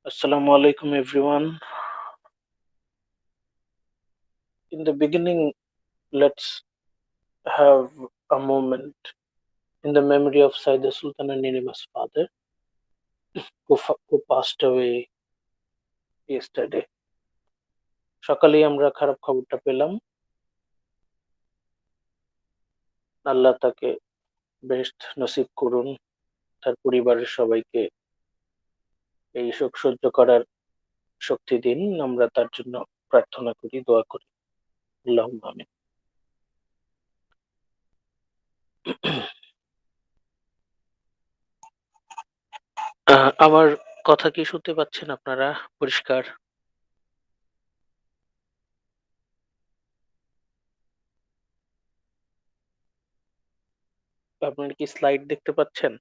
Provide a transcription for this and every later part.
Assalamu alaikum, everyone. In the beginning, let's have a moment in the memory of Sayyida Sultana Ninima's father, who passed away yesterday. সকালেই আমরা খারাপ খবরটা পেলাম। আল্লাহ তাকে বেহেশত নসিব করুন, তার পরিবারের সবাইকে এই শোক সহ্য করার শক্তি দিন। আমরা তার জন্য প্রার্থনা করি, দোয়া করি। আল্লাহুম্মা আমিন। আমার কথা কি শুনতে পাচ্ছেন আপনারা পরিষ্কার? আপনারা কি স্লাইড দেখতে পাচ্ছেন?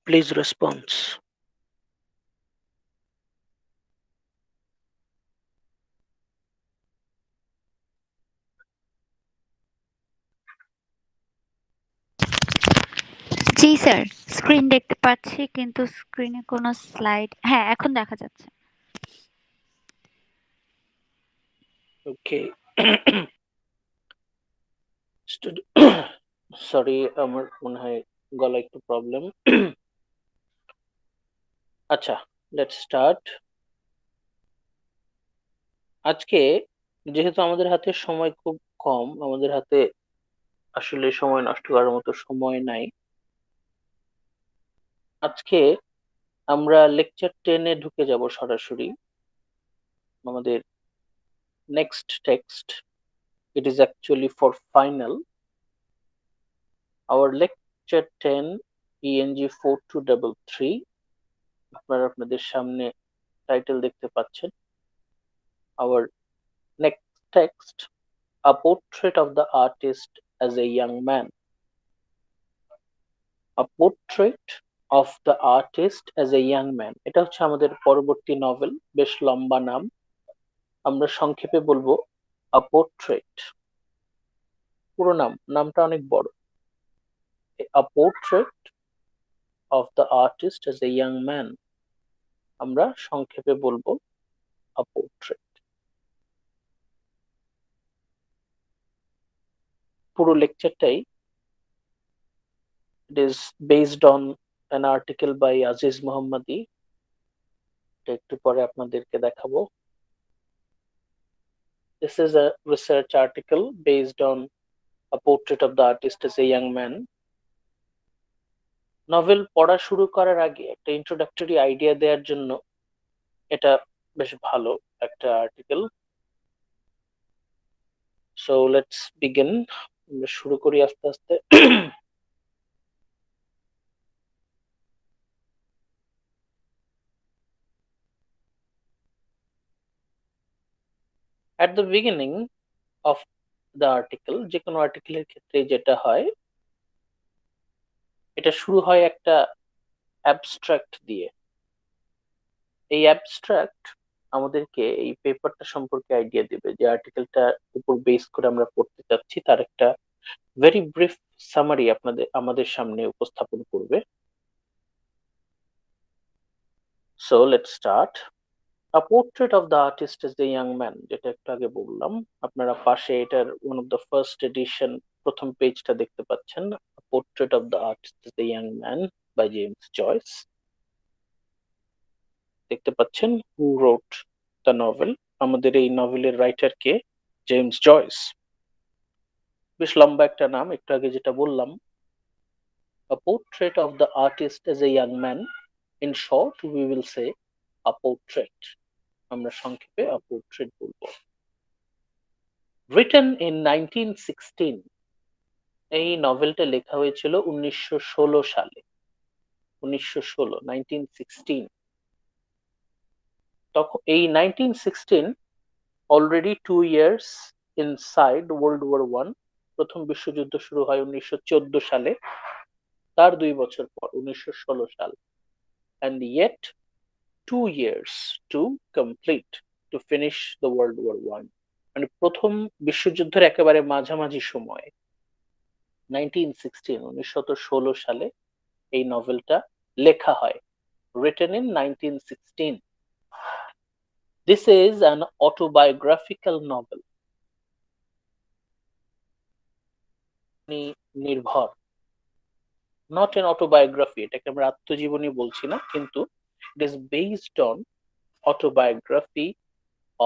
Please response. G sir, screen দেখতে পাচ্ছি কিন্তু স্ক্রিনে কোনো স্লাইড হ্যাঁ, এখন দেখা যাচ্ছে। Okay. সরি, আমার মনে হয় গলা একটু প্রবলেম। আচ্ছা, লেটস স্টার্ট। আজকে যেহেতু আমাদের হাতে সময় খুব কম, আমাদের হাতে আসলে সময় নষ্ট করার মতো সময় নাই। আজকে আমরা লেকচার 10-এ ঢুকে যাব সরাসরি। আমাদের next text, it is actually for final. Our lecture 10 ENG 4233। আপনারা আপনাদের সামনে টাইটেল দেখতে পাচ্ছেন। Our next text, A Portrait of the Artist as a Young Man. A Portrait of the Artist as a Young Man. এটা হচ্ছে আমাদের পরবর্তী novel. বেশ লম্বা নাম, আমরা সংক্ষেপে বলবো A Portrait। পুরো নামটা অনেক বড়। A Portrait of the Artist as a Young Man, আমরা সংক্ষেপে বলবো A Portrait। পুরো লেকচারটাই it is based on an article by Aziz Mohammadi। এটা একটু পরে আপনাদেরকে দেখাবো। This is a research article based on A Portrait of the Artist as a Young Man. Novel পড়া শুরু করার আগে একটা ইন্ট্রোডাক্টরি আইডিয়া দেওয়ার জন্য এটা বেশ ভালো একটা আর্টিকেল। So let's begin. আমরা শুরু করি আস্তে আস্তে। At the beginning of the article, যে কোনো আর্টিকেলের ক্ষেত্রে যেটা হয়, এটা শুরু হয় একটা অ্যাবস্ট্রাক্ট দিয়ে। এই অ্যাবস্ট্রাক্ট আমাদেরকে এই পেপারটা সম্পর্কে আইডিয়া দিবে, যে আর্টিকেলটার উপর বেস করে আমরা পড়তে চাচ্ছি তার একটা ভেরি ব্রিফ সামারি আমাদের সামনে উপস্থাপন করবে। So let's start. A Portrait of the Artist as a Young Man, যেটা একটু আগে বললাম। আপনারা পাশে এটার one of the first addition প্রথম পেজটা দেখতে পাচ্ছেন। A Portrait of the Artist as a Young Man by James Joyce। দেখতে পাচ্ছেন হু রোট দ্য নভেল। আমাদের এই নভেলের রাইটার কে? James Joyce. বেশ লম্বা একটা নাম, একটু আগে যেটা বললাম। A Portrait of the Artist as a Young Man, in short we will say A Portrait। আমরা সংক্ষেপে A Portrait বলবো। Written in 1916, এই নভেলটা লেখা হয়েছিল 1916 সালে। 1916, 1916। তখন এই 1916 already 2 years inside world war one. প্রথম বিশ্বযুদ্ধ শুরু হয় 1914 সালে, তার 2 বছর পর 1916 সাল। and yet 2 years to complete, to finish the world war one। মানে প্রথম বিশ্বযুদ্ধের একেবারে মাঝামাঝি সময়, 1916 সালে এই নভেলটা লেখা হয়, written in 1916. This is an autobiographical novel. নির্ভর, not an autobiography, এটাকে আমরা আত্মজীবনী বলছি না, কিন্তু it is based on autobiography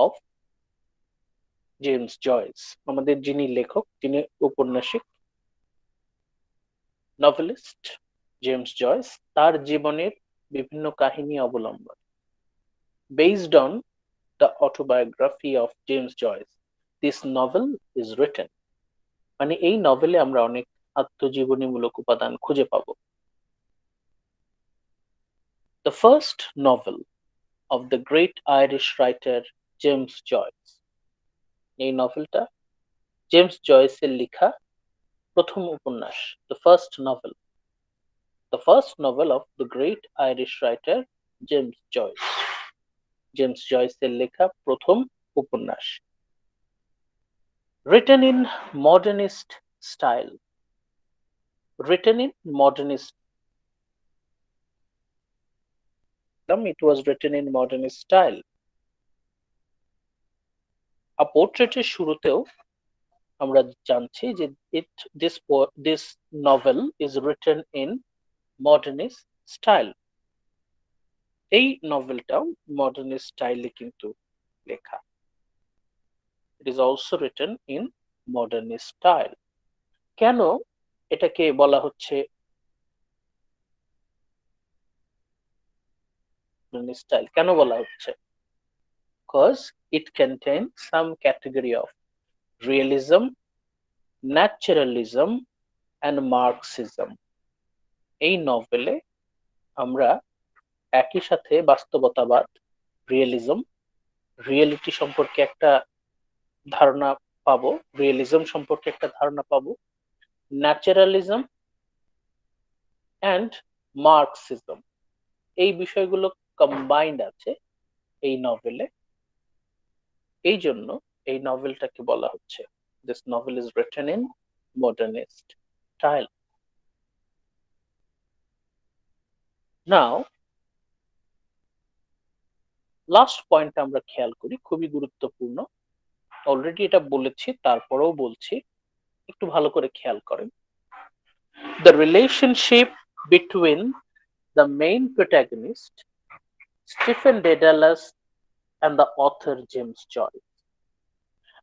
of James Joyce, আমাদের যিনি লেখক, যিনি ঔপন্যাসিক, নভেলিস্ট জেমস জয়েস, তার জীবনের বিভিন্ন কাহিনী অবলম্বন। Based on the autobiography of James Joyce, this novel is written. মানে এই নভেলে আমরা অনেক আত্মজীবনীমূলক উপাদান খুঁজে পাবো। The first novel of the great Irish writer James Joyce. এই নভেলটা জেমস জয়েসের লেখা প্রথম উপন্যাস, the first novel of the great Irish writer James Joyce. James জয়েসের লেখা প্রথম উপন্যাস। Written in modernist style. Written in modernist. It was written in modernist style. A portrait এর শুরুতেও আমরা জানছি যে this novel is written in modernist style. এই নভেলটাও modernist স্টাইলে কিন্তু লেখা। It is also written in modernist style. কেন এটাকে বলা হচ্ছে modernist style? কেন বলা হচ্ছে? Because it contains some category of realism, naturalism and Marxism. এই নভেলে আমরা একই সাথে বাস্তবতাবাদ, রিয়েলিজম, রিয়েলিটি সম্পর্কে একটা ধারণা পাবো, রিয়েলিজম সম্পর্কে একটা ধারণা পাবো, ন্যাচারালিজম অ্যান্ড মার্কসিজম, এই বিষয়গুলো কম্বাইন্ড আছে এই নভেলে। এই জন্য এই নভেলটাকে বলা হচ্ছে this novel is written in modernist style. Now last point আমরা খেয়াল করি, খুবই গুরুত্বপূর্ণ, অলরেডি এটা বলেছি তারপরেও বলছি, একটু ভালো করে খেয়াল করেন। The relationship between the main protagonist Stephen Dedalus and the author James Joyce.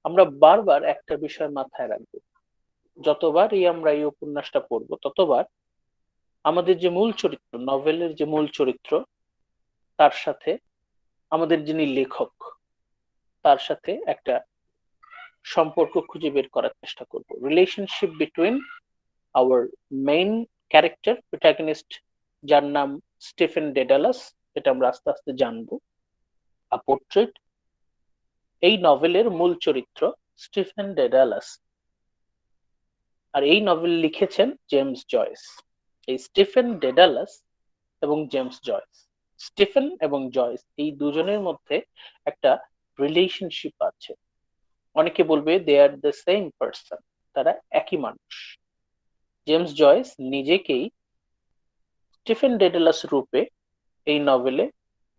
আমরা বারবার একটা বিষয় মাথায় রাখবো, যতবারই আমরা এই উপন্যাসটা পড়বো ততবার আমাদের যে মূল চরিত্র, নভেলের যে মূল চরিত্র, তার সাথে আমাদের যিনি লেখক, তার সাথে একটা সম্পর্ক খুঁজে বের করার চেষ্টা করব। Relationship between our main character protagonist, যার নাম স্টিফেন ডেডালাস, এটা আমরা আস্তে আস্তে জানবো। আ পোর্ট্রেট, এই নভেলের মূল চরিত্র স্টিফেন ডেডালাস, আর এই নভেল লিখেছেন জেমস জয়েস। এই স্টিফেন ডেডালাস এবং জেমস জয়েস, স্টিফেন এবং জয়েস, এই দুজনের মধ্যে একটা রিলেশনশিপ আছে। অনেকে বলবে দে আর দ্য সেম পার্সন, তারা একই মানুষ। জেমস জয়েস নিজেকেই স্টিফেন ডেডালাস রূপে এই নভেলে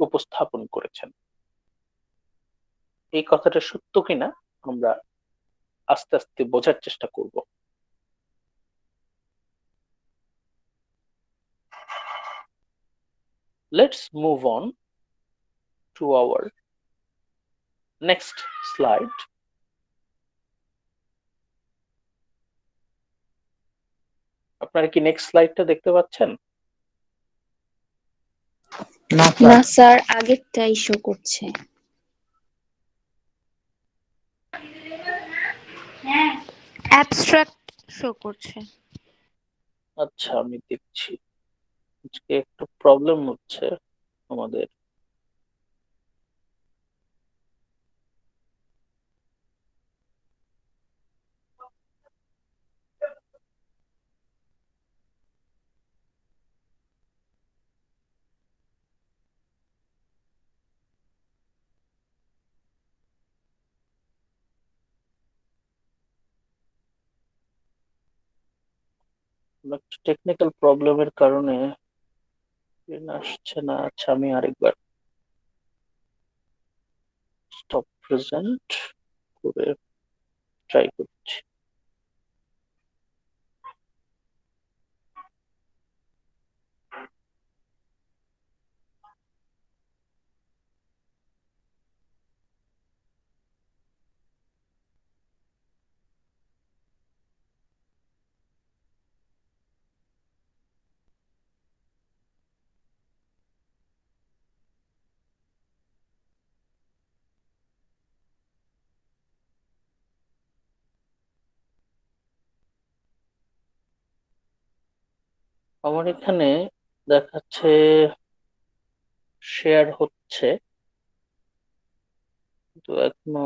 উপস্থাপন করেছেন। এই কথাটা সত্য কিনা আমরা আস্তে আস্তে বোঝার চেষ্টা করব। Let's move on to our next slide. আপনারা কি নেক্সট স্লাইডটা দেখতে পাচ্ছেন? না স্যার, আগেরটাই শো করছে। অ্যাবস্ট্রাক্ট শো করছে। আচ্ছা, আমি দেখছি। আজকে একটু প্রবলেম হচ্ছে আমাদের। একটা টেকনিক্যাল প্রবলেমের কারণে screen আসছে না। আচ্ছা, আমি আরেকবার স্টপ প্রেজেন্ট করে ট্রাই করছি। আমার এখানে দেখাচ্ছে শেয়ার হচ্ছে, কিন্তু এখনো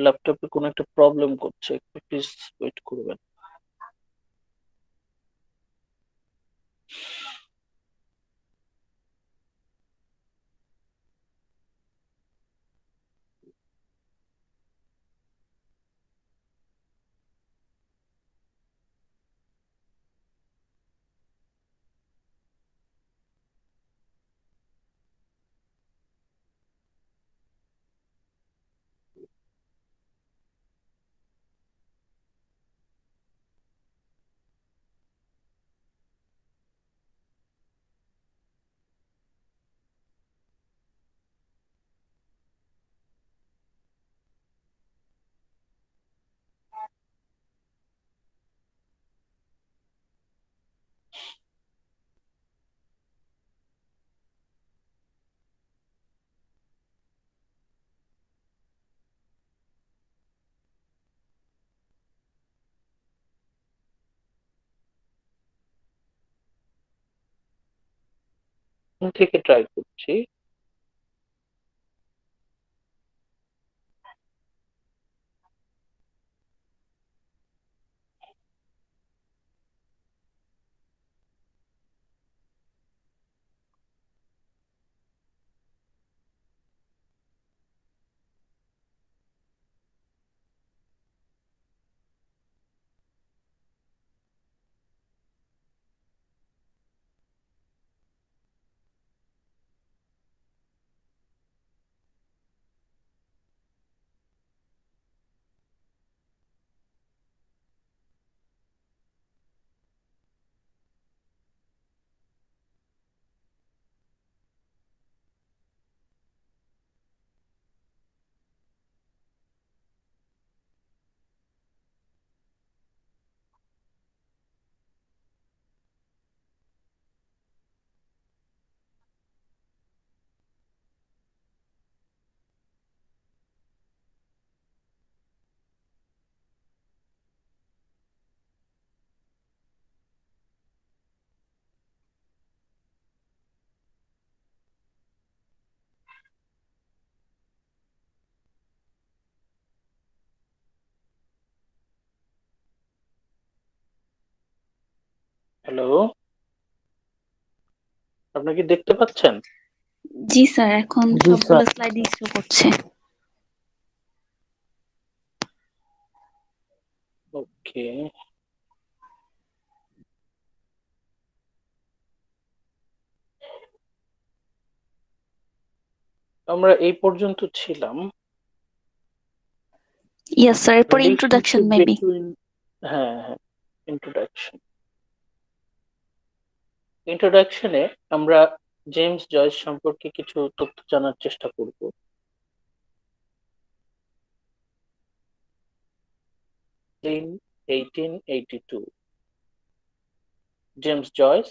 ল্যাপটপে কোনো একটা প্রবলেম করছে, একটু প্লিজ ওয়েট করবেন। থেকে ট্রাই করছি। হ্যালো, আপনি কি দেখতে পাচ্ছেন? জি স্যার, এখন জি সবগুলো স্যার। স্লাইড শো করছে। ওকে, আমরা এই পর্যন্ত ছিলাম। ইয়েস স্যার, এরপরে ইন্ট্রোডাকশন রিলেশনশিপ মেবি। বিটুইন, হ্যাঁ হ্যাঁ, ইন্ট্রোডাকশন। ইন্ট্রোডাকশনে আমরা জেমস জয়েস সম্পর্কে কিছু তথ্য জানার চেষ্টা করব। ইন 1882 জেমস জয়েস,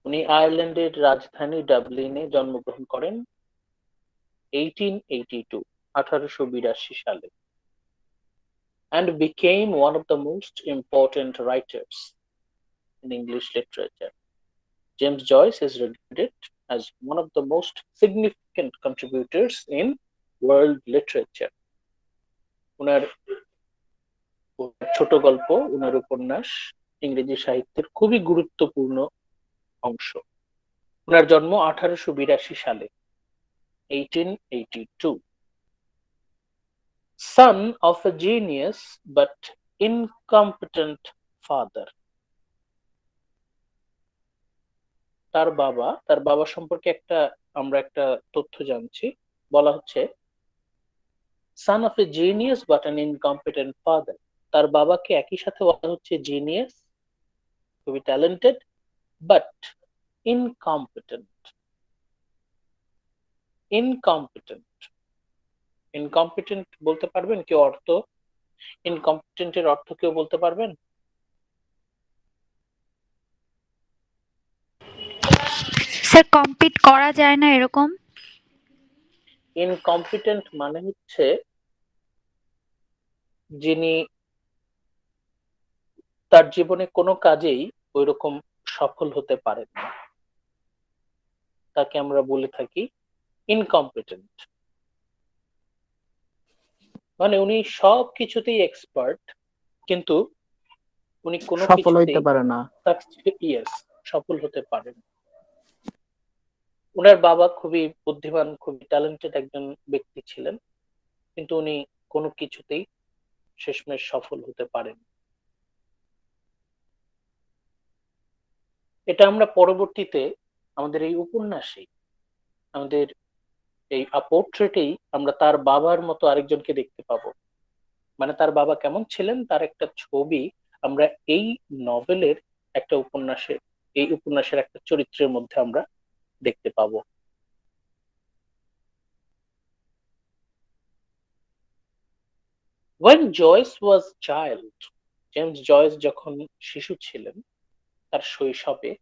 উনি আয়ারল্যান্ডের রাজধানী ডাবলিনে জন্মগ্রহণ করেন 1882, 1882 সালে। and became one of the most important writers in English literature. James Joyce is regarded as one of the most significant contributors in world literature. উনার ছোট গল্প, উনার উপন্যাস ইংরেজি সাহিত্যের খুবই গুরুত্বপূর্ণ অংশ। উনার জন্ম 1882 সালে, 1882. Son of a genius but incompetent father. তার বাবা সম্পর্কে আমরা একটা তথ্য জানছি। বলা হচ্ছে son of a genius but an incompetent father. তার বাবাকে একই সাথে বলা হচ্ছে জিনিয়াস, খুবই talented, but incompetent. Incompetent incompetent বলতে পারবেন কেউ অর্থ? ইনকম্পিটেন্টের অর্থ কেউ বলতে পারবেন? স্যার কম্পিট করা যায় না এরকম? ইনকম্পিটেন্ট মানে হচ্ছে যিনি তার জীবনে কোনো কাজেই ওইরকম সফল হতে পারেন না, তাকে আমরা বলে থাকি ইনকম্পিটেন্ট। মানে উনি সব কিছুতেই এক্সপার্ট, কিন্তু উনি কোনো সফল হইতে কিছুতেই পারে না। সফল হতে পারেন। ওনার বাবা খুবই বুদ্ধিমান, খুবই ট্যালেন্টেড একজন ব্যক্তি ছিলেন, কিন্তু উনি কোনো কিছুতেই শেষমেশ সফল হতে পারেন। এটা আমরা পরবর্তীতে আমাদের এই উপন্যাসে, আমাদের এই পোর্ট্রেটেই আমরা তার বাবার মতো আরেকজনকে দেখতে পাবো। মানে তার বাবা কেমন ছিলেন তার একটা ছবি আমরা এই নভেলের এই উপন্যাসের একটা চরিত্রের মধ্যে আমরা দেখতে পাবো। When Joyce was child, James Joyce যখন শিশু ছিলেন, তার শৈশবে,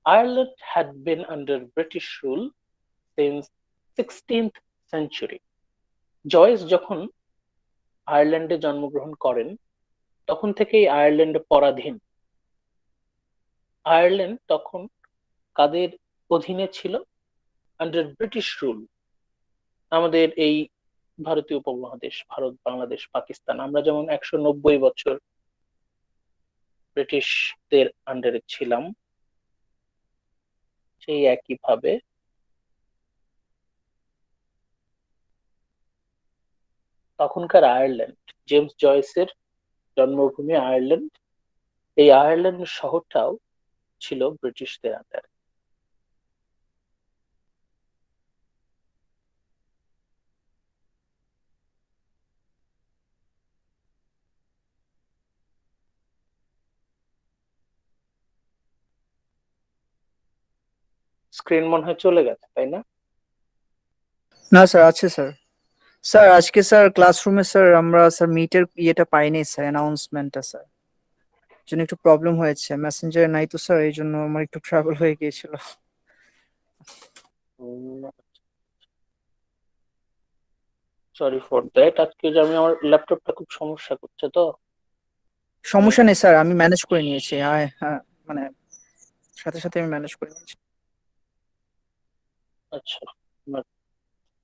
Ireland had been under British rule since 16th century. Joyce যখন আয়ারল্যান্ডে জন্মগ্রহণ করেন তখন থেকেই আয়ারল্যান্ড পরাধীন। আয়ারল্যান্ড তখন কাদের অধীনে ছিল? Under British rule. আমাদের এই ভারতীয় উপমহাদেশ, ভারত, বাংলাদেশ, পাকিস্তান, আমরা যেমন 190 বছর ব্রিটিশদের আন্ডারে ছিলাম, সেই একইভাবে তখনকার আয়ারল্যান্ড, জেমস জয়েসের জন্মভূমি আয়ারল্যান্ড, এই আয়ারল্যান্ড শহরটাও ছিল ব্রিটিশদের আন্ডারে। স্ক্রিন মনে হয় চলে গেছে, তাই না? না স্যার, আছে স্যার। স্যার আজকে স্যার ক্লাসরুমে স্যার আমরা স্যার মিটের ইয়েটা পাইনি স্যার, অ্যানাউন্সমেন্টটা স্যার, জন্য একটু প্রবলেম হয়েছে। মেসেঞ্জারে নাই তো স্যার, এই জন্য আমার একটু ট্রাভেল হয়ে গিয়েছিল। Sorry for that. আজকে যে আমার ল্যাপটপটা খুব সমস্যা করছে, তো সমস্যা নেই স্যার, আমি ম্যানেজ করে নিয়েছি। হ্যাঁ, মানে সাথে সাথে আমি ম্যানেজ করে নিয়েছি। আচ্ছা,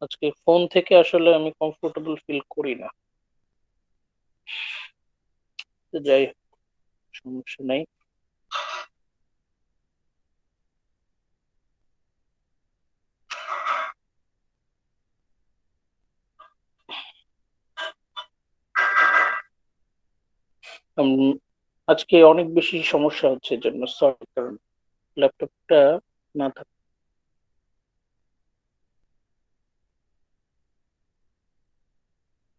আজকে ফোন থেকে আসলে আমি কমফোর্টেবল ফিল করি না। তো যাই হোক, সমস্যা নেই। আজকে অনেক বেশি সমস্যা হচ্ছে, এর জন্য সরি, কারণ ল্যাপটপটা না থাক।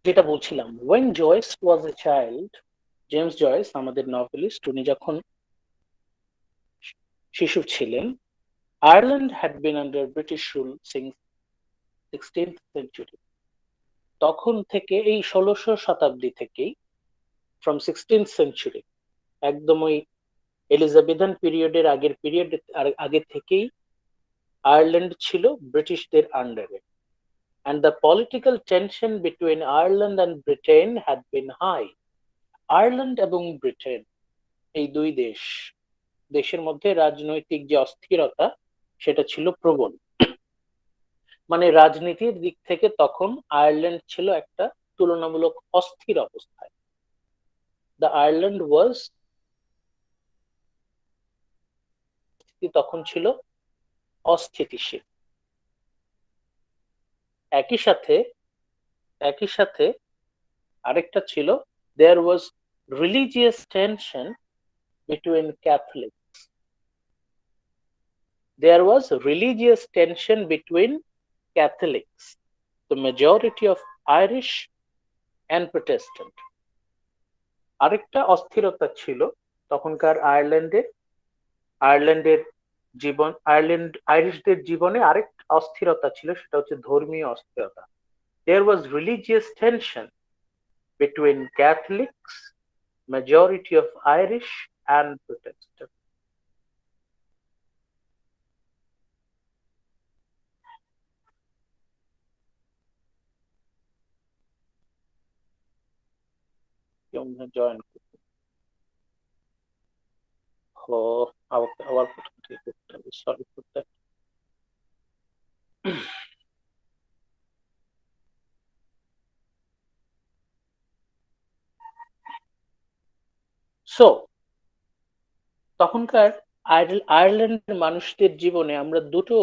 যেটা বলছিলাম, when Joyce was a child, James Joyce আমাদের নভেলিস্ট, উনি যখন শিশু ছিলেন, Ireland had been under British rule since 16th century. তখন থেকে, এই 1600 শতাব্দী থেকেই, from 16th century, একদম ওই এলিজাবেথান পিরিয়ডের আগে থেকেই আয়ারল্যান্ড ছিল ব্রিটিশদের আন্ডারে। and the political tension between Ireland and Britain had been high. Ireland এবং ব্রিটেন এই দুই দেশের মধ্যে রাজনৈতিক যে অস্থিরতা সেটা ছিল প্রবল। মানে রাজনীতির দিক থেকে তখন আয়ারল্যান্ড ছিল একটা তুলনামূলক অস্থির অবস্থায়। দ্য আয়ারল্যান্ড ওয়াজ তখন ছিল অস্থিতিশীল। একই সাথে আরেকটা ছিল, there was religious tension between Catholics. There was religious tension between Catholics, the majority of Irish and Protestant. আরেকটা অস্থিরতা ছিল তখনকার আয়ারল্যান্ডের আইরিশদের জীবনে আরেক অস্থিরতা ছিল, সেটা হচ্ছে ধর্মীয় অস্থিরতা। There was religious tension between Catholics, majority of Irish and Protestant. Join আবার প্রথম থেকে করতে হবে, সরি ফর দ্যাট। সো তখনকার আয়ারল্যান্ডের মানুষদের জীবনে আমরা দুটো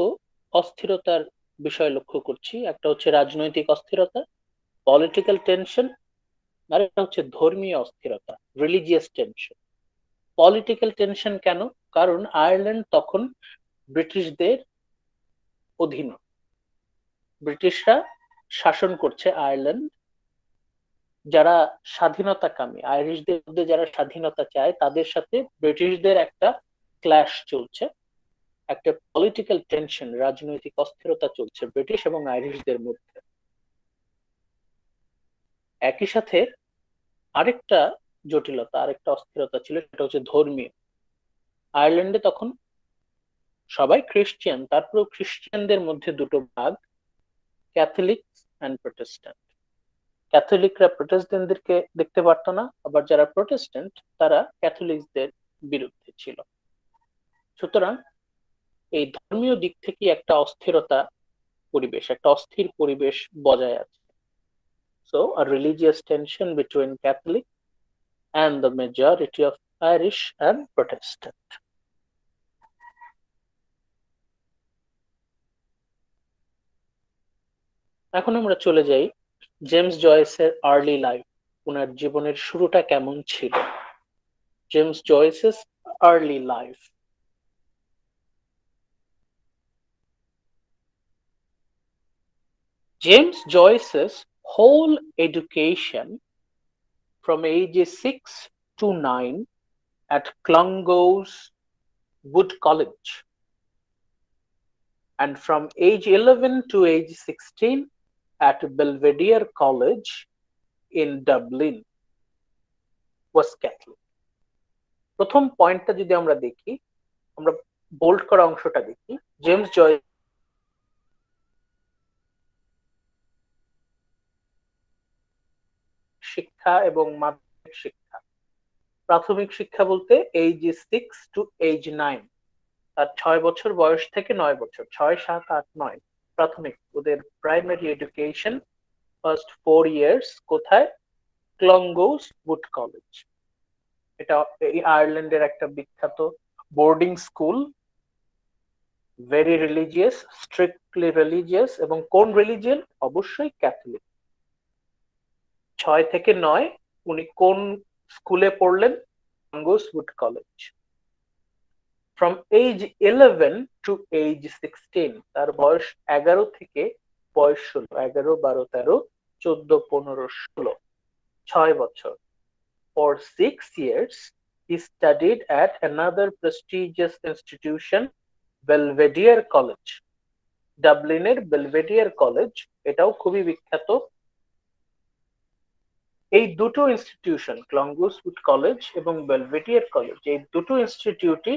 অস্থিরতার বিষয় লক্ষ্য করছি। একটা হচ্ছে রাজনৈতিক অস্থিরতা, পলিটিক্যাল টেনশন, আর একটা হচ্ছে ধর্মীয় অস্থিরতা, রিলিজিয়াস টেনশন। পলিটিক্যাল টেনশন কেন? কারণ আয়ারল্যান্ড তখন ব্রিটিশদের অধীন, ব্রিটিশরা শাসন করছে আয়ারল্যান্ড। যারা স্বাধীনতাকামী, আইরিশদের মধ্যে যারা স্বাধীনতা চায়, তাদের সাথে ব্রিটিশদের একটা ক্ল্যাশ চলছে, একটা পলিটিক্যাল টেনশন, রাজনৈতিক অস্থিরতা চলছে ব্রিটিশ এবং আইরিশদের মধ্যে। একই সাথে আরেকটা জটিলতা, আরেকটা অস্থিরতা ছিল, সেটা হচ্ছে ধর্মীয়। আয়ারল্যান্ডে তখন সবাই খ্রিস্টান, তারপরেও খ্রিস্টানদের মধ্যে দুটো ভাগ, ক্যাথলিক অ্যান্ড প্রোটেস্ট্যান্ট। ক্যাথলিকরা প্রোটেস্ট্যান্টদেরকে দেখতে পারতো না, আবার যারা প্রোটেস্ট্যান্ট তারা ক্যাথলিকদের বিরুদ্ধে ছিল। সুতরাং এই ধর্মীয় দিক থেকে একটা অস্থিরতা পরিবেশ, একটা অস্থির পরিবেশ বজায় আছে। So a religious tension between Catholic and the majority of Irish and Protestant. এখন আমরা চলে যাই জেমস জয়েসের আর্লি লাইফ, ওনার জীবনের শুরুটা কেমন ছিল। James Joyce's early life. James Joyce's whole education from ages 6 to 9 at Clongowes Wood College, and from age 11 to age 16 at Belvedere College in Dublin was Catholic. প্রথম পয়েন্টটা যদি আমরা দেখি, আমরা বোল্ড করা অংশটা দেখি, জেমস জয়েস শিক্ষা এবং মাধ্যমিক শিক্ষা। প্রাথমিক শিক্ষা বলতে এইজ 6 টু এইজ 9, তার 6 বছর বয়স থেকে 9 বছর, 6, 7, 8, 9 প্রাথমিক, ওদের প্রাইমারি এডুকেশন ফার্স্ট 4 ইয়ার্স কোথায়? ক্লংগোস উড কলেজ। এটা আয়ারল্যান্ডের একটা বিখ্যাত boarding school, very religious, strictly religious. এবং কোন রিলিজিয়ন? অবশ্যই ক্যাথলিক। 6 থেকে 9 উনি কোন স্কুলে পড়লেন? ক্লংগোস wood college. From age 11 to age 16, তার বয়স 11 থেকে বয়স 16, 11, 12, 13, 14, 15, 16, 6 বছর। For 6 years, he studied at another prestigious institution, Belvedere College. ডাবলিনের বেলভেডিয়ার কলেজ, এটাও খুবই বিখ্যাত। এই দুটো ইনস্টিটিউশন, ক্লংগোস উড কলেজ এবং বেলভেডিয়ার কলেজ, এই দুটো ইনস্টিটিউটই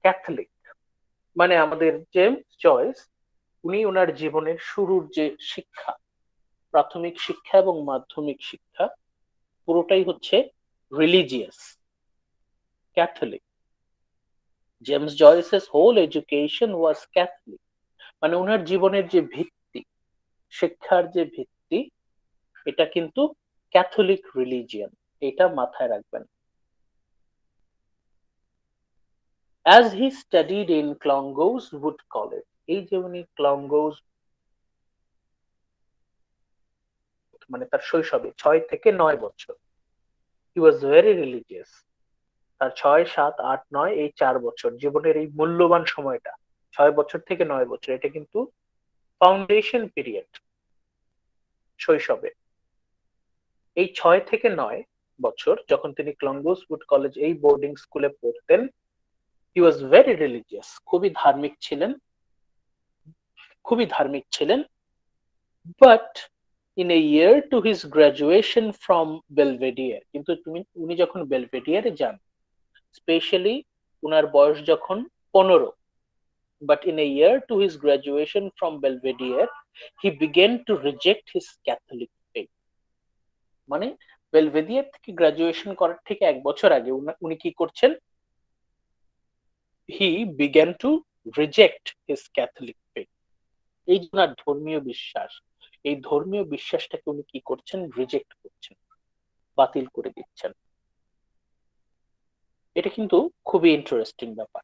ক্যাথলিক। মানে আমাদের জেমস জয়েস উনি ওনার জীবনের শুরুর যে শিক্ষা, প্রাথমিক শিক্ষা এবং মাধ্যমিক শিক্ষা পুরোটাই হচ্ছে রিলিজিয়াস, ক্যাথলিক। জেমস জয়েসের হোল এডুকেশন ওয়াজ ক্যাথলিক, মানে ওনার জীবনের যে ভিত্তি, শিক্ষার যে ভিত্তি, এটা কিন্তু ক্যাথলিক রিলিজিয়ন, এটা মাথায় রাখবেন। As he studied in Clongowes Wood College, এই যে উনি ক্লংগোজ, মানে তার শৈশবে 6 থেকে 9 বছর, he was very religious। তার 6, 7, 8, 9 এই 4 বছর জীবনের এই মূল্যবান সময়টা, 6 বছর থেকে 9 বছর, এটা কিন্তু ফাউন্ডেশন পিরিয়ড শৈশবে। এই 6 থেকে 9 বছর যখন তিনি ক্লংগোজ উড কলেজ এই বোর্ডিং স্কুলে পড়তেন, হি ওয়াজ ভেরি রিলিজিয়াস, খুবই ধার্মিক ছিলেন, খুবই ধার্মিক ছিলেন। But in a year to his graduation from Belvedere, কিন্তু উনি যখন বেলভেডিয়ারে যান, স্পেশালি উনার বয়স যখন 15, but in a year to his graduation from Belvedere, he began to reject his Catholic faith। মানে বেলভেডিয়ার থেকে গ্রাজুয়েশন করার ঠিক 1 বছর আগে উনি কি করছেন? He began to reject his Catholic faith। এই যে ওনার ধর্মীয় বিশ্বাস, এই ধর্মীয় বিশ্বাসটাকে উনি কি করছেন? রিজেক্ট করছেন, বাতিল করে দিচ্ছেন। এটা কিন্তু খুবই ইন্টারেস্টিং ব্যাপার।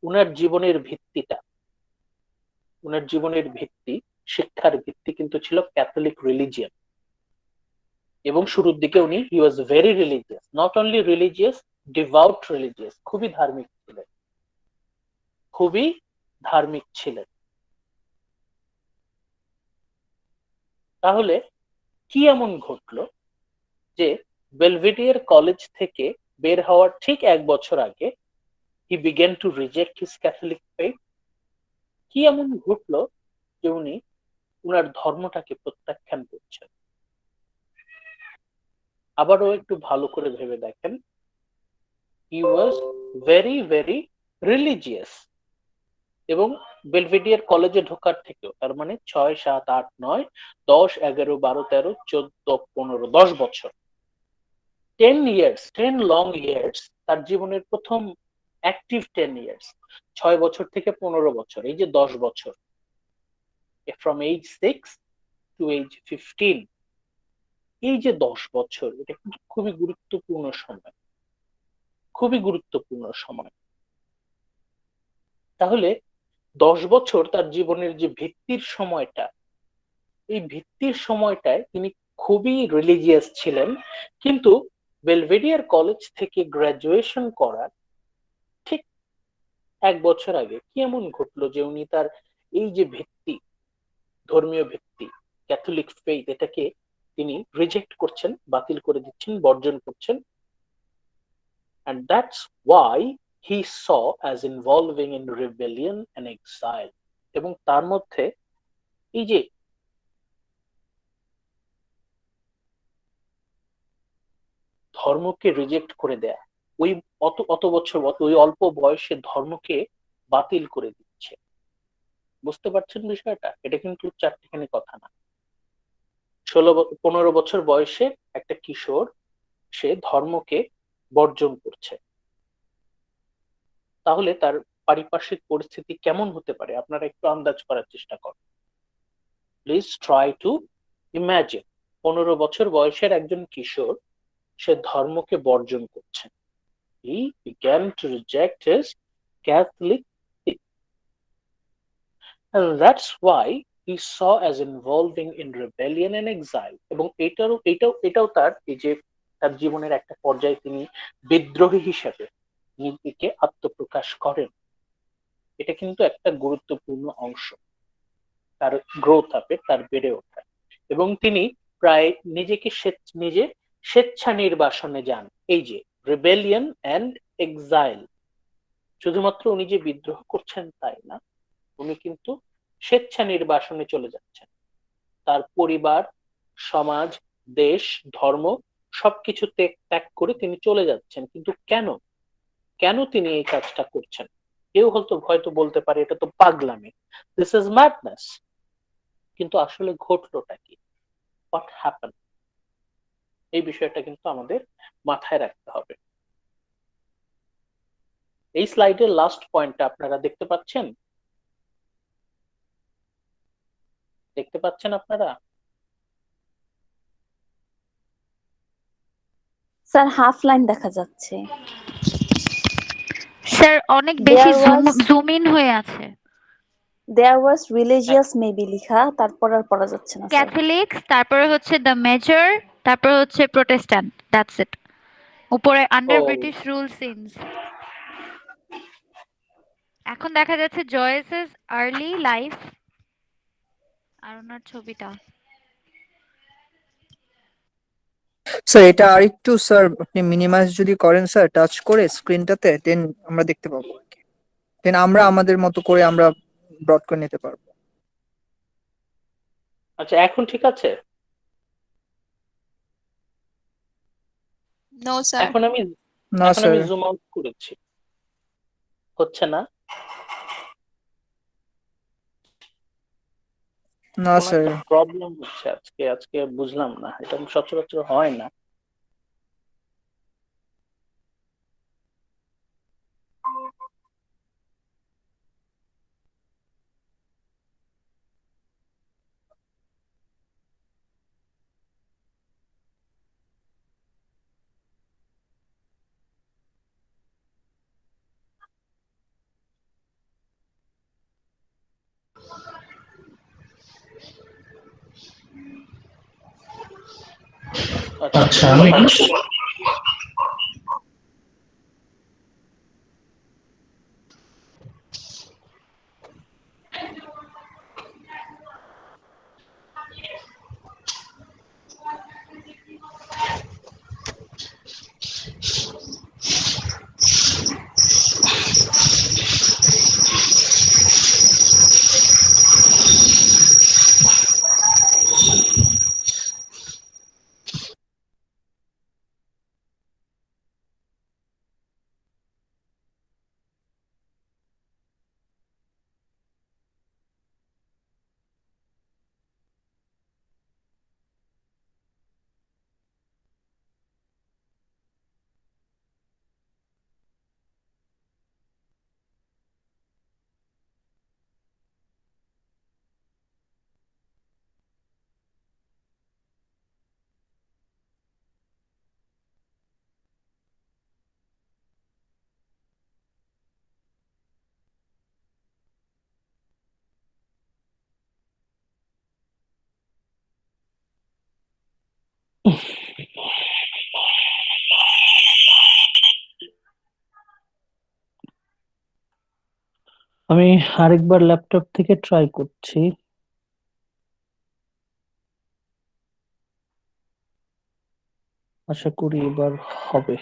উনার জীবনের ভিত্তিটা, উনার জীবনের ভিত্তি, শিক্ষার ভিত্তি কিন্তু ছিল ক্যাথলিক রিলিজিয়ন। এবং শুরুর দিকে উনি he was very religious, not only religious, devout religious, খুবই ধার্মিক ছিলেন, খুবই ধার্মিক ছিলেন। তাহলে কি এমন ঘটলো যে বেলভেডিয়ার কলেজ থেকে বের হওয়ার ঠিক 1 বছর আগে he began to reject his Catholic faith? কি এমন ঘটলো যে উনি উনার ধর্মটাকে প্রত্যাখ্যান করছেন? আবারও একটু ভালো করে ভেবে দেখেন, হি ওয়াজ ভেরি ভেরি রিলিজিয়াস। এবং বেলভেডিয়ার কলেজে ঢোকার থেকেও, তার মানে 6, 7, 8, 9, 10, 11, 12, 13, 14, 15, 10 বছর, 10 years, 10 লং ইয়ার্স, তার জীবনের প্রথম অ্যাক্টিভ 10 years, 6 বছর থেকে 15 বছর, এই যে 10 বছর, ফ্রম এজ 6 টু এজ 15, এই যে 10 বছর, এটা কিন্তু খুবই গুরুত্বপূর্ণ সময়, খুবই গুরুত্বপূর্ণ সময়। তাহলে 10 বছর তার জীবনের যে ভিত্তির সময়টা, এই ভিত্তির সময়টায় তিনি খুবই রিলিজিয়াস ছিলেন। কিন্তু বেলভেডিয়ার কলেজ থেকে গ্রাজুয়েশন করার ঠিক 1 বছর আগে কি এমন ঘটলো যে উনি তার এই যে ভিত্তি, ধর্মীয় ভিত্তি, ক্যাথলিক ফেইথ, এটাকে তিনি রিজেক্ট করছেন, বাতিল করে দিচ্ছেন, বর্জন করছেন। and that's why he saw as involving in rebellion and exile। এবং তার মধ্যে এই যে ধর্মকে রিজেক্ট করে দেয়া, ওই অত অত বছর, ওই অল্প বয়সে ধর্মকে বাতিল করে দিচ্ছে, বুঝতে পারছেন বিষয়টা? এটা কিন্তু চারটিখানি কথা না। 15 বছর বয়সে একটা কিশোর, সে ধর্মকে বর্জন করছে, তাহলে তার পারিপার্শ্বিক পরিস্থিতি কেমন হতে পারে আপনারা একটু আন্দাজ করার চেষ্টা করুন। প্লিজ ট্রাই টু ইমাজিন, 15 বছর বয়সের একজন কিশোর, সে ধর্মকে বর্জন করছে। He began to reject his Catholic faith, and that's why he saw as involving in rebellion and exile। এবং এটাও তার এই যে তার জীবনের একটা পর্যায়ে তিনি বিদ্রোহী হিসেবে নিজেকে আত্মপ্রকাশ করেন। এটা কিন্তু একটা গুরুত্বপূর্ণ অংশ তার গ্রোথ আপে, তার বেড়ে ওঠা। এবং তিনি প্রায় নিজেকে নিজে স্বেচ্ছা নির্বাসনে যান। এই যে রিবেলিয়ন এন্ড এক্সাইল, শুধুমাত্র উনি যে বিদ্রোহ করছেন তাই না, উনি কিন্তু স্বেচ্ছা নির্বাসনে চলে যাচ্ছেন। তার পরিবার, সমাজ, দেশ, ধর্ম সবকিছু ত্যাগ করে তিনি চলে যাচ্ছেন। কিন্তু কেন, কেন তিনি এই কাজটা করছেন? কেউ হয়তো বলতে পারে এটা তো পাগলামি, দিস ইজ ম্যাডনেস। কিন্তু আসলে ঘটলোটা কি, হোয়াট হ্যাপেন, এই বিষয়টা কিন্তু আমাদের মাথায় রাখতে হবে। এই স্লাইডের লাস্ট পয়েন্টটা আপনারা দেখতে পাচ্ছেন? দেখতে পাচ্ছেন আপনারা? স্যার হাফ লাইন দেখা যাচ্ছে। স্যার অনেক বেশি There zoom was zoom in হয়ে আছে। there was religious মেবি লেখা, তারপর আর পড়া যাচ্ছে না স্যার। ক্যাথলিক্স, তারপরে হচ্ছে দ্য মেজর, তারপরে হচ্ছে প্রোটেস্ট্যান্ট, দ্যাটস ইট। উপরে আন্ডার ও ব্রিটিশ রুল সিন্স। এখন দেখা যাচ্ছে জয়েসেস আর্লি লাইফ আর ওনার ছবিটা। স্যার এটা আরেকটু স্যার আপনি মিনিমাইজ যদি করেন স্যার টাচ করে স্ক্রিনটাতে, দেন আমরা দেখতে পাবো আর কি। দেন আমরা আমাদের মতো করে আমরা ব্রড করে নিতে পারবো। আচ্ছা, এখন ঠিক আছে? No sir. এখন আমি না স্যার, জুম আউট করেছি, হচ্ছে না? না কোনো স্যার। একটা প্রবলেম হচ্ছে আজকে বুঝলাম না, এটা সচরাচর হয় না। আচ্ছা, আমি আরেকবার ল্যাপটপ থেকে ট্রাই করছি। আশা করি এবার হবে।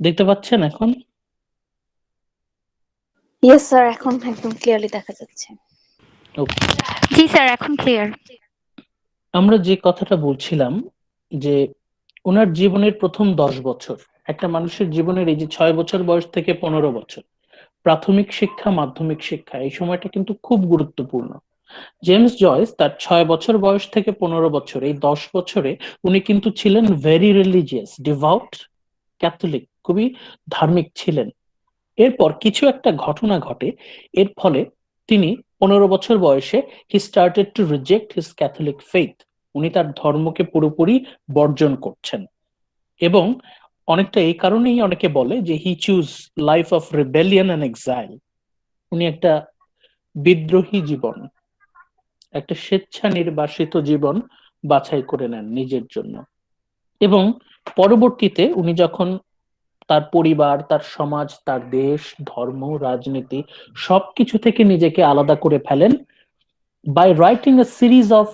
দেখতে পাচ্ছেন এখন? ইয়েস স্যার, এখন একদম ক্লিয়ারলি দেখা যাচ্ছে। ওকে, জি স্যার, এখন ক্লিয়ার। আমরা যে কথাটা বলছিলাম যে ওনার জীবনের প্রথম 10 বছর, একটা মানুষের জীবনের এই যে 6 বছর বয়স থেকে 15 বছর, প্রাথমিক শিক্ষা, মাধ্যমিক শিক্ষা, এই সময়টা কিন্তু খুব গুরুত্বপূর্ণ। জেমস জয়েস তার 6 বছর বয়স থেকে 15 বছর, এই 10 বছরে উনি কিন্তু ছিলেন ভেরি রিলিজিয়াস, ডিভাউট ক্যাথলিক, খুবই ধার্মিক ছিলেন। এরপর কিছু একটা ঘটনা ঘটে, এর ফলে তিনি 15 বছর বয়সে he started to reject his Catholic faith, উনি তার ধর্মকে পুরোপুরি বর্জন করছেন। এবং অনেকটা এই কারণেই অনেকে বলে যে হি choose life of rebellion and exile. উনি একটা বিদ্রোহী জীবন, একটা স্বেচ্ছা নির্বাসিত জীবন বাছাই করে নেন নিজের জন্য। এবং পরবর্তীতে উনি যখন তার পরিবার, তার সমাজ, তার দেশ, ধর্ম, রাজনীতি সবকিছু থেকে নিজেকে আলাদা করে ফেলেন by writing a series of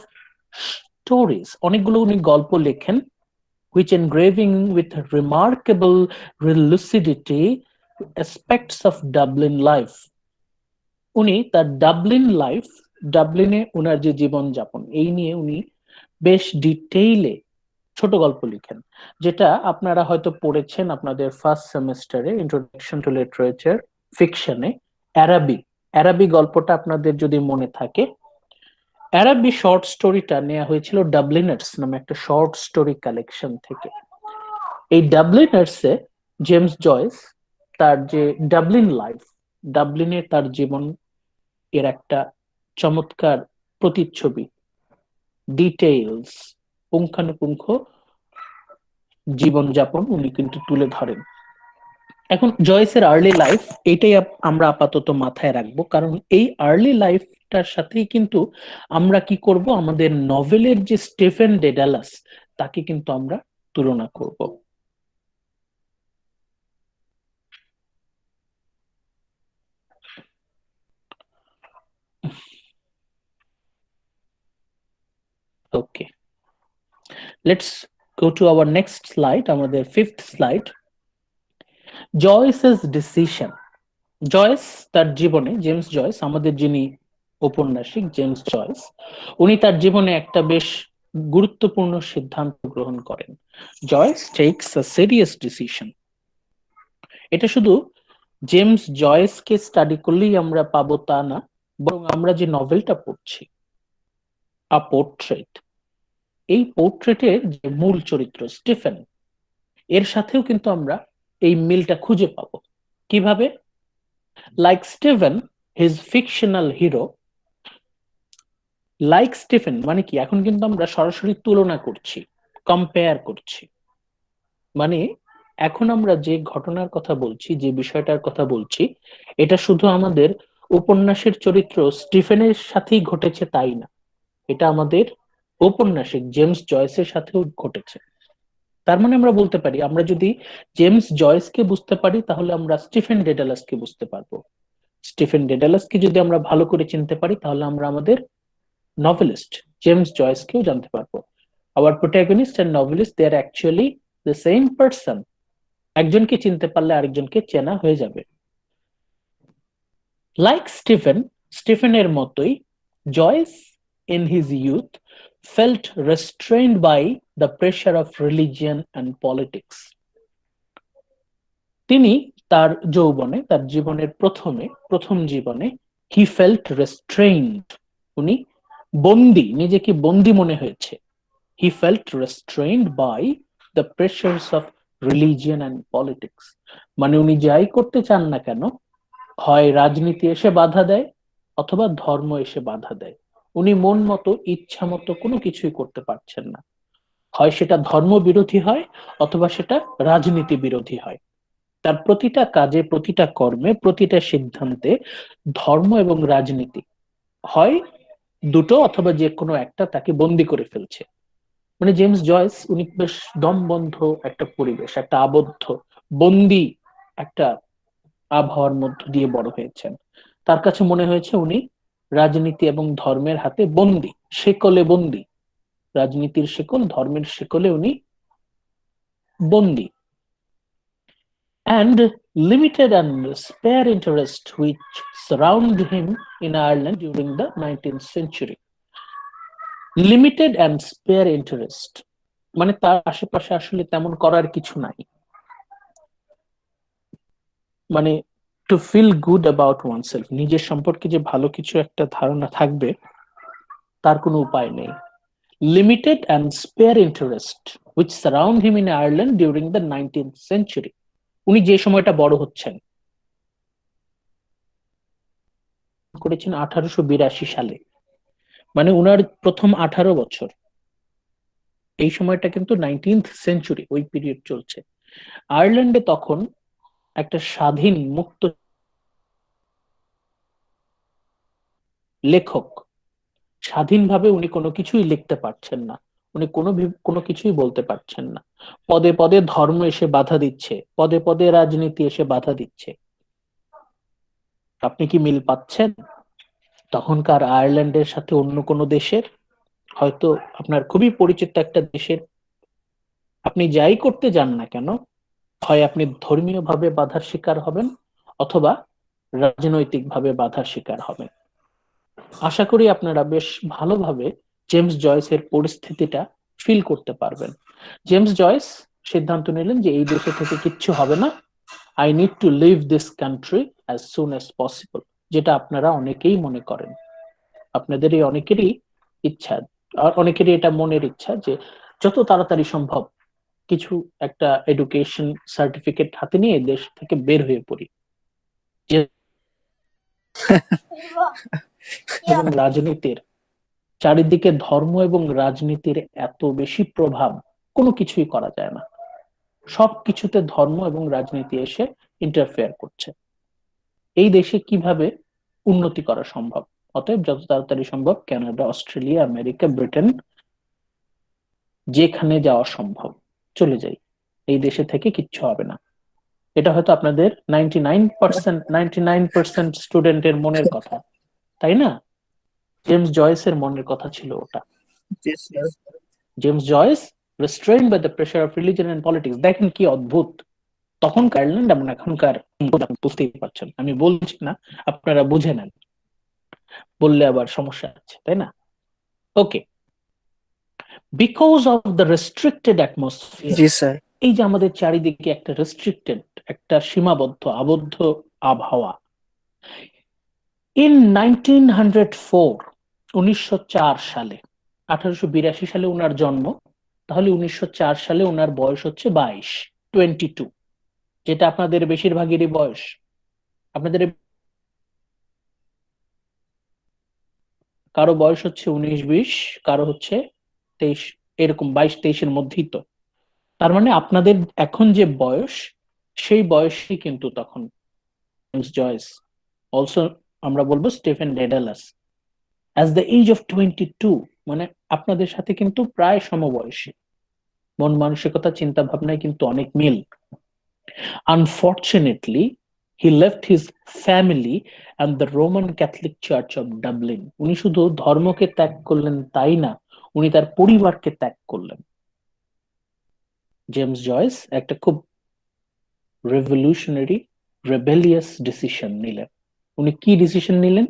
stories. অনেকগুলো উনি গল্প লেখেন, which engraving with remarkable lucidity aspects of Dublin life. উনি তার ডাবলিন লাইফ, ডাবলিনে ওনার যে জীবনযাপন, এই নিয়ে উনি বেশ ডিটেইলে ছোট গল্প লিখেন, যেটা আপনারা হয়তো পড়েছেন আপনাদের ফার্স্ট সেমিস্টারে ইন্ট্রোডাকশন টু লিটারেচার ফিকশনে। অ্যারাবি, অ্যারাবি গল্পটা আপনাদের যদি মনে থাকে, অ্যারাবি শর্ট স্টোরিটা নেওয়া হয়েছিল ডাবলিনার্স নামে একটা শর্ট স্টোরি কালেকশন থেকে। এই ডাবলিনার্সে জেমস জয়েস তার যে ডাবলিন লাইফ, ডাবলিনে তার জীবন এর একটা চমৎকার প্রতিচ্ছবি, ডিটেইলস, পুঙ্খানুপুঙ্খ জীবনযাপন উনি কিন্তু তুলে ধরেন। এখন জয়েসের আর্লি লাইফ, এটাই আমরা আপাতত মাথায় রাখবো, কারণ এই আর্লি লাইফটার সাথেই কিন্তু আমরা কি করব, আমাদের নভেলের যে স্টিফেন ডেডালাস তাকে কিন্তু আমরা তুলনা করব। Okay, let's go to our next slide, আমাদের fifth slide, Joyce's decision. Joyce তার জীবনে, জেমস জয়েস আমাদের যিনি ঔপন্যাসিক জেমস জয়েস, উনি তার জীবনে একটা বেশ গুরুত্বপূর্ণ সিদ্ধান্ত গ্রহণ করেন। Joyce takes a serious decision. এটা শুধু জেমস জয়েসকে স্টাডি করলেই আমরা পাবো তা না, বরং আমরা যে নভেলটা পড়ছি আ পোর্ট্রেট, এই পোর্ট্রেটের যে মূল চরিত্র স্টিফেন, এর সাথেও কিন্তু আমরা এই মিলটা খুঁজে পাবো। কিভাবে? Like Stephen his fictional hero, like Stephen মানে কি, এখন কিন্তু আমরা সরাসরি তুলনা করছি, কম্পেয়ার করছি। মানে এখন আমরা যে ঘটনার কথা বলছি, যে বিষয়টার কথা বলছি, এটা শুধু আমাদের উপন্যাসের চরিত্র স্টিফেনের সাথেই ঘটেছে তাই না, এটা আমাদের ঔপন্যাসিক জেমস জয়েসের সাথেও ঘটেছে। তার মানে আমরা বলতে পারি, আমরা যদি জেমস জয়েসকে বুঝতে পারি তাহলে আমরা স্টিফেন ডেডালাসকে বুঝতে পারবো। স্টিফেন ডেডালাসকে যদি আমরা ভালো করে চিনতে পারি তাহলে আমরা আমাদের novelist James Joyce কেও জানতে পারবো। Our protagonist and novelist, they are actually the same person. একজনকে চিনতে পারলে আরেকজনকে চেনা হয়ে যাবে। Like Stephen, স্টিফেনের মতোই Joyce in his youth felt restrained by the pressure of religion and politics. তিনি তার যৌবনে, তার জীবনের প্রথম জীবনে he felt restrained, উনি বন্দি, নিজেকে বন্দি মনে হয়েছে। He felt restrained by the pressures of religion and politics. মানে উনি যাই করতে চান না কেন, হয় রাজনীতি এসে বাধা দেয় অথবা ধর্ম এসে বাধা দেয়, উনি মন মতো ইচ্ছা মতো কোনো কিছুই করতে পারছেন না। হয় সেটা ধর্ম বিরোধী হয় অথবা সেটা রাজনীতি বিরোধী হয়। তার প্রতিটা কাজে, প্রতিটা কর্মে, প্রতিটা সিদ্ধান্তে ধর্ম এবং রাজনীতি হয় দুটো অথবা যে কোনো একটা তাকে বন্দি করে ফেলছে। মানে জেমস জয়েস উনি বেশ দমবন্ধ একটা পরিবেশ, একটা আবদ্ধ বন্দি একটা আবহাওয়ার মধ্য দিয়ে বড় হয়েছেন। তার কাছে মনে হয়েছে উনি রাজনীতি এবং ধর্মের হাতে বন্দি, শেকলে বন্দি, রাজনীতির শেকল, ধর্মের শেকলে উনি বন্দি। And limited and spare interest which surround him in Ireland during the 19th century. Limited and spare interest মানে তার আশেপাশে আসলে তেমন করার কিছু নাই, মানে to feel good about oneself, নিজের সম্পর্কে যে ভালো কিছু একটা ধারণা থাকবে তার কোনো উপায় নেই। Limited and spare interest which surround him in Ireland during the 19th century, উনি যে সময়টা বড় হচ্ছেন, করেছেন 1882 সালে, মানে উনার প্রথম 18 বছর, এই সময়টা কিন্তু 19th সেঞ্চুরি, ওই পিরিয়ড চলছে। আয়ারল্যান্ডে তখন একটা স্বাধীন মুক্ত লেখক, স্বাধীনভাবে উনি কোনো কিছুই লিখতে পারছেন না, উনি কোনো কিছুই বলতে পারছেন না। পদে পদে ধর্ম এসে বাধা দিচ্ছে, পদে পদে রাজনীতি এসে বাধা দিচ্ছে। আপনি কি মিল পাচ্ছেন তখনকার আয়ারল্যান্ডের সাথে অন্য কোনো দেশের? হয়তো আপনার খুবই পরিচিত একটা দেশের আপনি যাই করতে যান না কেন, হয় আপনি ধর্মীয় ভাবে বাধার শিকার হবেন, অথবা রাজনৈতিক ভাবে বাধার শিকার হবেন। আশা করি আপনারা বেশ ভালোভাবে জেমস জয়েসের পরিস্থিতিটা ফিল করতে পারবেন। জেমস জয়েস সিদ্ধান্ত নিলেন যে এই দেশে থেকে কিচ্ছু হবে না, I need to leave this country as soon as possible, যেটা আপনারা অনেকেই মনে করেন। আপনাদের এই অনেকেরই ইচ্ছা, আর অনেকেরই এটা মনের ইচ্ছা যে যত তাড়াতাড়ি সম্ভব কিছু একটা এডুকেশন সার্টিফিকেট হাতে নিয়ে দেশ থেকে বের হয়ে পড়ি। এবং রাজনীতির চারিদিকে ধর্ম এবং রাজনীতির এত বেশি প্রভাব, কোনো কিছুই করা যায় না, সবকিছুতে ধর্ম এবং রাজনীতি এসে ইন্টারফেয়ার করছে। এই দেশে কিভাবে উন্নতি করা সম্ভব? অতএব যত তাড়াতাড়ি সম্ভব কানাডা, অস্ট্রেলিয়া, আমেরিকা, ব্রিটেন, যেখানে যাওয়া সম্ভব চলে যাই, এই দেশে থেকে কিচ্ছু হবে না। এটা হয়তো আপনাদের 99% স্টুডেন্টের মনের কথা, তাই না? জেমস জয়েসের মনের কথা ছিল ওটা। জি sir. James Joyce restrained by the pressure of religion and politics। দেখেন কি অদ্ভুত, তখনকার আয়ারল্যান্ড এবং এখনকার বুঝতেই পারছেন, আমি বলছি না, আপনারা বুঝে নেন, বললে আবার সমস্যা আছে, তাই না? Okay, because of the restricted atmosphere, জি স্যার। এই যে আমাদের চারিদিকে একটা রেস্ট্রিক্টেড, একটা সীমাবদ্ধ আবদ্ধ আবহাওয়া। ইন 1904, 1904 সালে, 1882 সালে ওনার জন্ম, তাহলে 1904 সালে ওনার বয়স হচ্ছে 22, যেটা আপনাদের বেশিরভাগেরই বয়স। আপনাদের কারো বয়স হচ্ছে 19-20, কারো হচ্ছে 23, এরকম 22-23-এর মধ্যেই। তো তার মানে আপনাদের এখন যে বয়স, সেই বয়সই কিন্তু তখন জেমস জয়েস, অলসো আমরা বলবো Stephen Dedalus, as the age of 22, মানে আপনাদের সাথে কিন্তু প্রায় সমবয়সী, মন মানসিকতা চিন্তা ভাবনায় কিন্তু অনেক মিল। Unfortunately he left his family and the Roman Catholic church of Dublin. উনি শুধু ধর্মকে ত্যাগ করলেন তাই না, উনি তার পরিবারকে ত্যাগ করলেন। জেমস জয়েস একটা খুব রেভলিউশনারি, রেবেলিয়াস ডিসিশন নিলেন। উনি কি ডিসিশন নিলেন?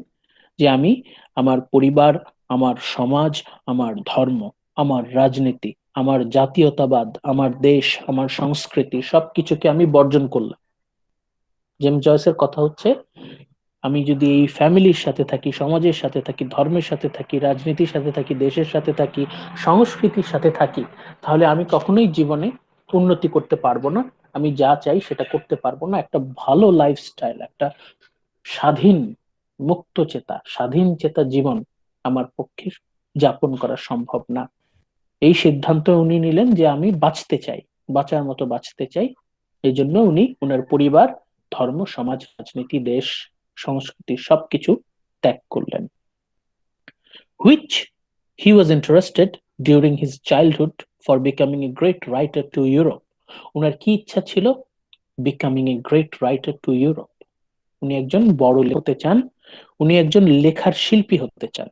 যে আমি আমার পরিবার, আমার সমাজ, আমার ধর্ম, আমার রাজনীতি, আমার জাতীয়তাবাদ, আমার দেশ, আমার সংস্কৃতি সবকিছুকে আমি বর্জন করলাম। জেমস জয়েসের কথা হচ্ছে, আমি যদি এই ফ্যামিলির সাথে থাকি, সমাজের সাথে থাকি, ধর্মের সাথে থাকি, রাজনীতির সাথে থাকি, দেশের সাথে থাকি, সংস্কৃতির সাথে থাকি, তাহলে আমি কখনোই জীবনে উন্নতি করতে পারবো না, আমি যা চাই সেটা করতে পারবো না। একটা ভালো লাইফস্টাইল, একটা স্বাধীন মুক্ত চেতা, স্বাধীন চেতা জীবন আমার পক্ষে যাপন করা সম্ভব না। এই সিদ্ধান্ত উনি নিলেন যে আমি বাঁচতে চাই, বাঁচার মতো বাঁচতে চাই। এই জন্য উনি ওনার পরিবার, ধর্ম, সমাজ, রাজনীতি, দেশ, সংস্কৃতি সবকিছু ত্যাগ করলেন। Which he was interested during his childhood for becoming a great writer to Europe. ওনার কি ইচ্ছা ছিল? Becoming a great writer to Europe. উনি একজন বড় লেখক হতে চান, উনি একজন লেখার শিল্পী হতে চান।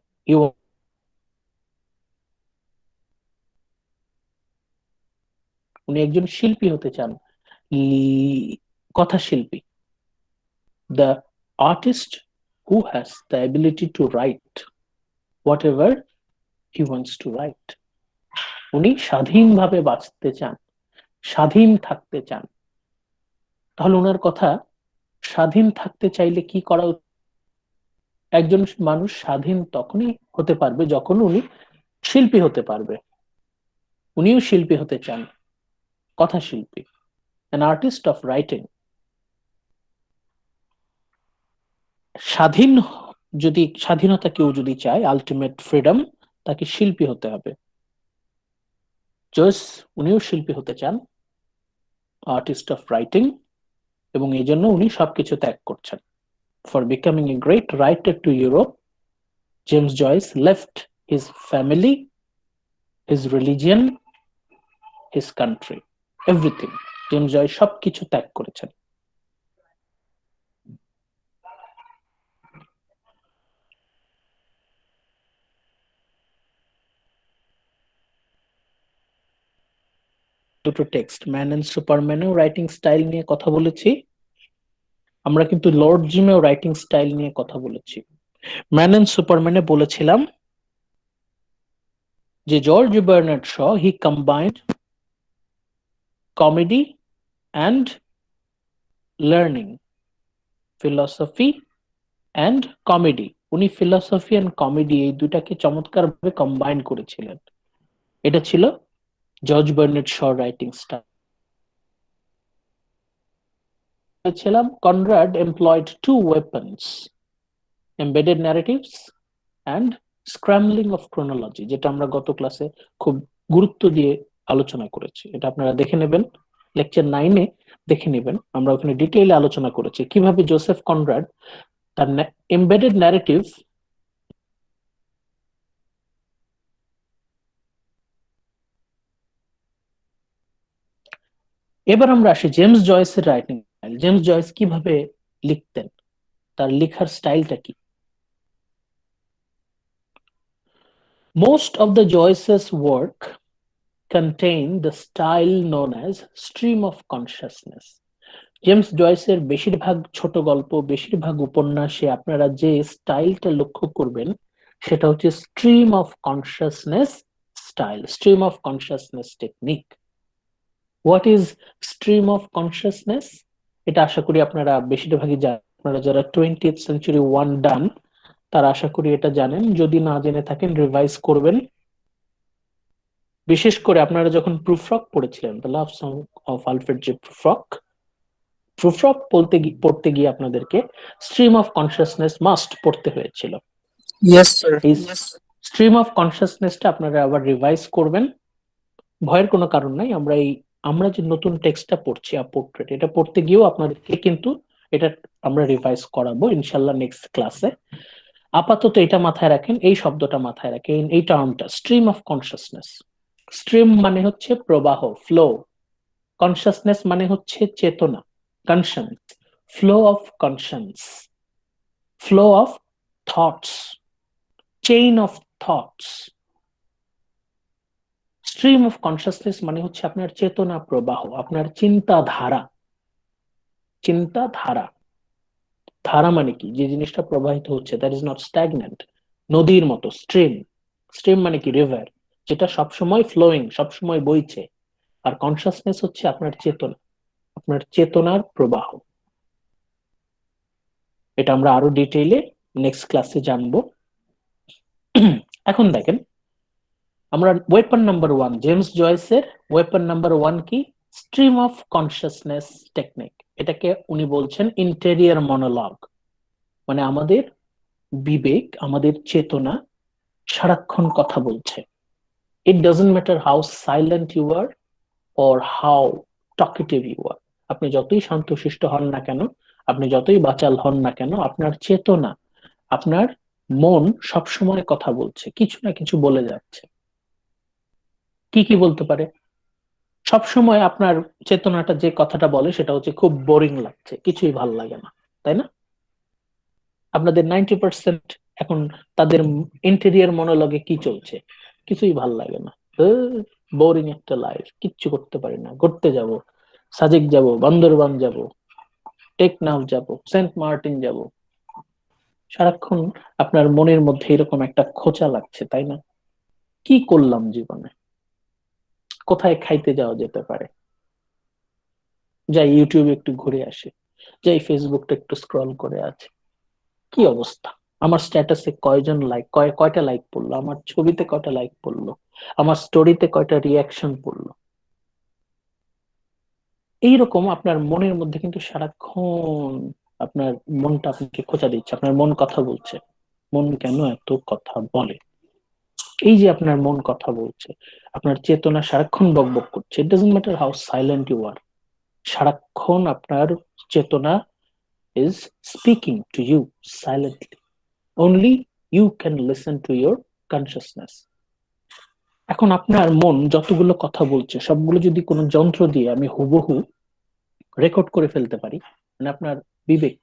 উনি একজন শিল্পী হতে চান, কথা শিল্পী, the artist who has the ability to write whatever he wants to write। উনি স্বাধীনভাবে বাঁচতে চান, স্বাধীন থাকতে চান। তাহলে ওনার কথা, স্বাধীন থাকতে চাইলে কি করা উচিত? একজন মানুষ স্বাধীন তখনই হতে পারবে যখন উনি শিল্পী হতে পারবে। উনিও শিল্পী হতে চান, কথা শিল্পী, an artist of writing। স্বাধীন, যদি স্বাধীনতা কেউ যদি চায়, আলটিমেট ফ্রিডম, তাকে শিল্পী হতে হবে। জয়েস উনিও শিল্পী হতে চান, আর্টিস্ট অফ রাইটিং, এবং এই জন্য উনি সবকিছু ত্যাগ করছেন। For becoming a great writer to Europe, James Joyce left his family, his religion, his country, everything. James Joyce সবকিছু ত্যাগ করেছেন। দুটো টেক্সট, ম্যান এন্ড সুপারম্যানেও রাইটিং স্টাইল নিয়ে কথা বলেছি, আমরা কিন্তু লর্ড জিমেও রাইটিং স্টাইল নিয়ে কথা বলেছি। ম্যান এন্ড সুপারম্যানে বলেছিলাম যে George Bernard Shaw he combined comedy and learning, philosophy and comedy. উনি ফিলসফি অ্যান্ড কমেডি এই দুটাকে চমৎকারভাবে কম্বাইন করেছিলেন। এটা ছিল George Bernard Shaw writing style. বলেছিলাম Conrad employed two weapons, embedded narratives and scrambling of chronology, যেটা আমরা গত ক্লাসে খুব গুরুত্ব দিয়ে আলোচনা করেছি। এটা আপনারা দেখে নেবেন, লেকচার 9-এ দেখে নেবেন। আমরা ওখানে ডিটেইলে আলোচনা করেছি কিভাবে জোসেফ কনরাড তার এমবেডেড ন্যারেটিভ এবার আমরা আসি জেমস জয়েসের রাইটিং স্টাইল। জেমস জয়েস কিভাবে লিখতেন, তার লেখার স্টাইলটা কি? Most of the Joyce's work contain the style known as stream of consciousness. James জয়েসের বেশিরভাগ ছোট গল্প, বেশিরভাগ উপন্যাসে আপনারা যে স্টাইলটা লক্ষ্য করবেন সেটা হচ্ছে stream of consciousness style, stream of consciousness technique. What is stream of consciousness? এটা আশা করি আপনারা বেশিরভাগই জানেন। আপনারা যারা 20th century ওয়ান ডান তারা আশা করি এটা জানেন। যদি না জেনে থাকেন রিভাইজ করবেন। বিশেষ করে আপনারা যখন প্রুফরক পড়েছিলেন, the love song of Alfred J Prufrock, Prufrock পড়তে গিয়ে আপনাদেরকে স্ট্রিম অফ কনসিয়াসনেস মাস্ট পড়তে হয়েছিল। Yes sir. এই স্ট্রিম অফ কনসিয়াসনেসটা আপনারা আবার রিভাইজ করবেন, ভয়ের কোনো কারণ নাই। আমরা যে নতুন টেক্সটটা পড়ছি পোর্ট্রেট, এটা পড়তে গিয়েও আপনাদেরকে কিন্তু এটা আমরা রিভাইজ করাবো ইনশাল্লাহ নেক্সট ক্লাসে। আপাতত এটা মাথায় রাখেন, এই শব্দটা মাথায় রাখেন, এই টার্মটা স্ট্রিম অফ কনসিয়াসনেস। স্ট্রিম মানে হচ্ছে প্রবাহ, ফ্লো। কনসিয়াসনেস মানে হচ্ছে চেতনা, conscience, flow of conscience, flow of thoughts, chain of thoughts. Stream of consciousness মানে হচ্ছে আপনার চেতনা প্রবাহ, আপনার চিন্তাধারা। চিন্তাধারা, ধারা মানে কি? যে জিনিসটা প্রবাহিত হচ্ছে, দ্যাট ইজ নট স্ট্যাগন্যান্ট। নদীর মতো স্ট্রিম, স্ট্রিম মানে কি? রিভার, যেটা সবসময় ফ্লোয়িং, সবসময় বইছে। আর কনসিয়াসনেস হচ্ছে আপনার চেতনা, আপনার চেতনার প্রবাহ। এটা আমরা আরো ডিটেইলে নেক্সট ক্লাসে জানবো। এখন দেখেন, আমরা ওয়েপন নাম্বার 1, জেমস জয়েসের ওয়েপন নাম্বার 1 কি? Stream of consciousness technique. এটাকে উনি বলছেন ইন্টেরিয়র মনোলগ, মানে আমাদের বিবেক, আমাদের চেতনা সারাক্ষণ কথা বলছে। It doesn't matter how silent you are or how talkative you are. আপনি যতই শান্তশিষ্ট হন না কেন, আপনি যতই বাচাল হন না কেন, আপনার চেতনা, আপনার মন সবসময় কথা বলছে, কিছু না কিছু বলে যাচ্ছে। কি কি বলতে পারে? সবসময় আপনার চেতনাটা যে কথাটা বলে সেটা হচ্ছে খুব বোরিং লাগছে, কিছুই ভাল লাগে না, তাই না? আপনাদের 90% এখন তাদের ইন্টেরিয়র মনোলগে কি চলছে? কিছুই ভাল লাগে না, বোরিং একটা লাইফ, কিচ্ছু করতে পারি না। ঘুরতে যাব, সাজেক যাব, বান্দরবান যাব, টেকনাফ যাব, সেন্ট মার্টিন যাব। সারাক্ষণ আপনার মনের মধ্যে এরকম একটা খোঁচা লাগছে, তাই না? কি করলাম জীবনে? কোথায় খাইতে যাওয়া যেতে পারে? যাই ইউটিউবে একটু ঘুরে আসি, যাই ফেসবুকটা একটু স্ক্রল করে আছে। কি অবস্থা? আমার স্ট্যাটাসে কয়জন লাইক, কয়টা লাইক পড়লো, আমার ছবিতে কয়টা লাইক পড়লো, আমার স্টোরিতে কয়টা রিয়াকশন পড়লো। এইরকম আপনার মনের মধ্যে কিন্তু সারাক্ষণ আপনার মনটা আপনাকে খোঁচা দিচ্ছে, আপনার মন কথা বলছে। মন কেন এত কথা বলে? এই যে আপনার মন কথা বলছে, আপনার চেতনা সারাক্ষণ বকবক করছে। It doesn't matter how silent you are, সারাক্ষণ আপনার চেতনা is speaking to you silently. Only you can listen to your consciousness. এখন আপনার মন যতগুলো কথা বলছে সবগুলো যদি কোনো যন্ত্র দিয়ে আমি হুবহু রেকর্ড করে ফেলতে পারি, মানে আপনার বিবেক,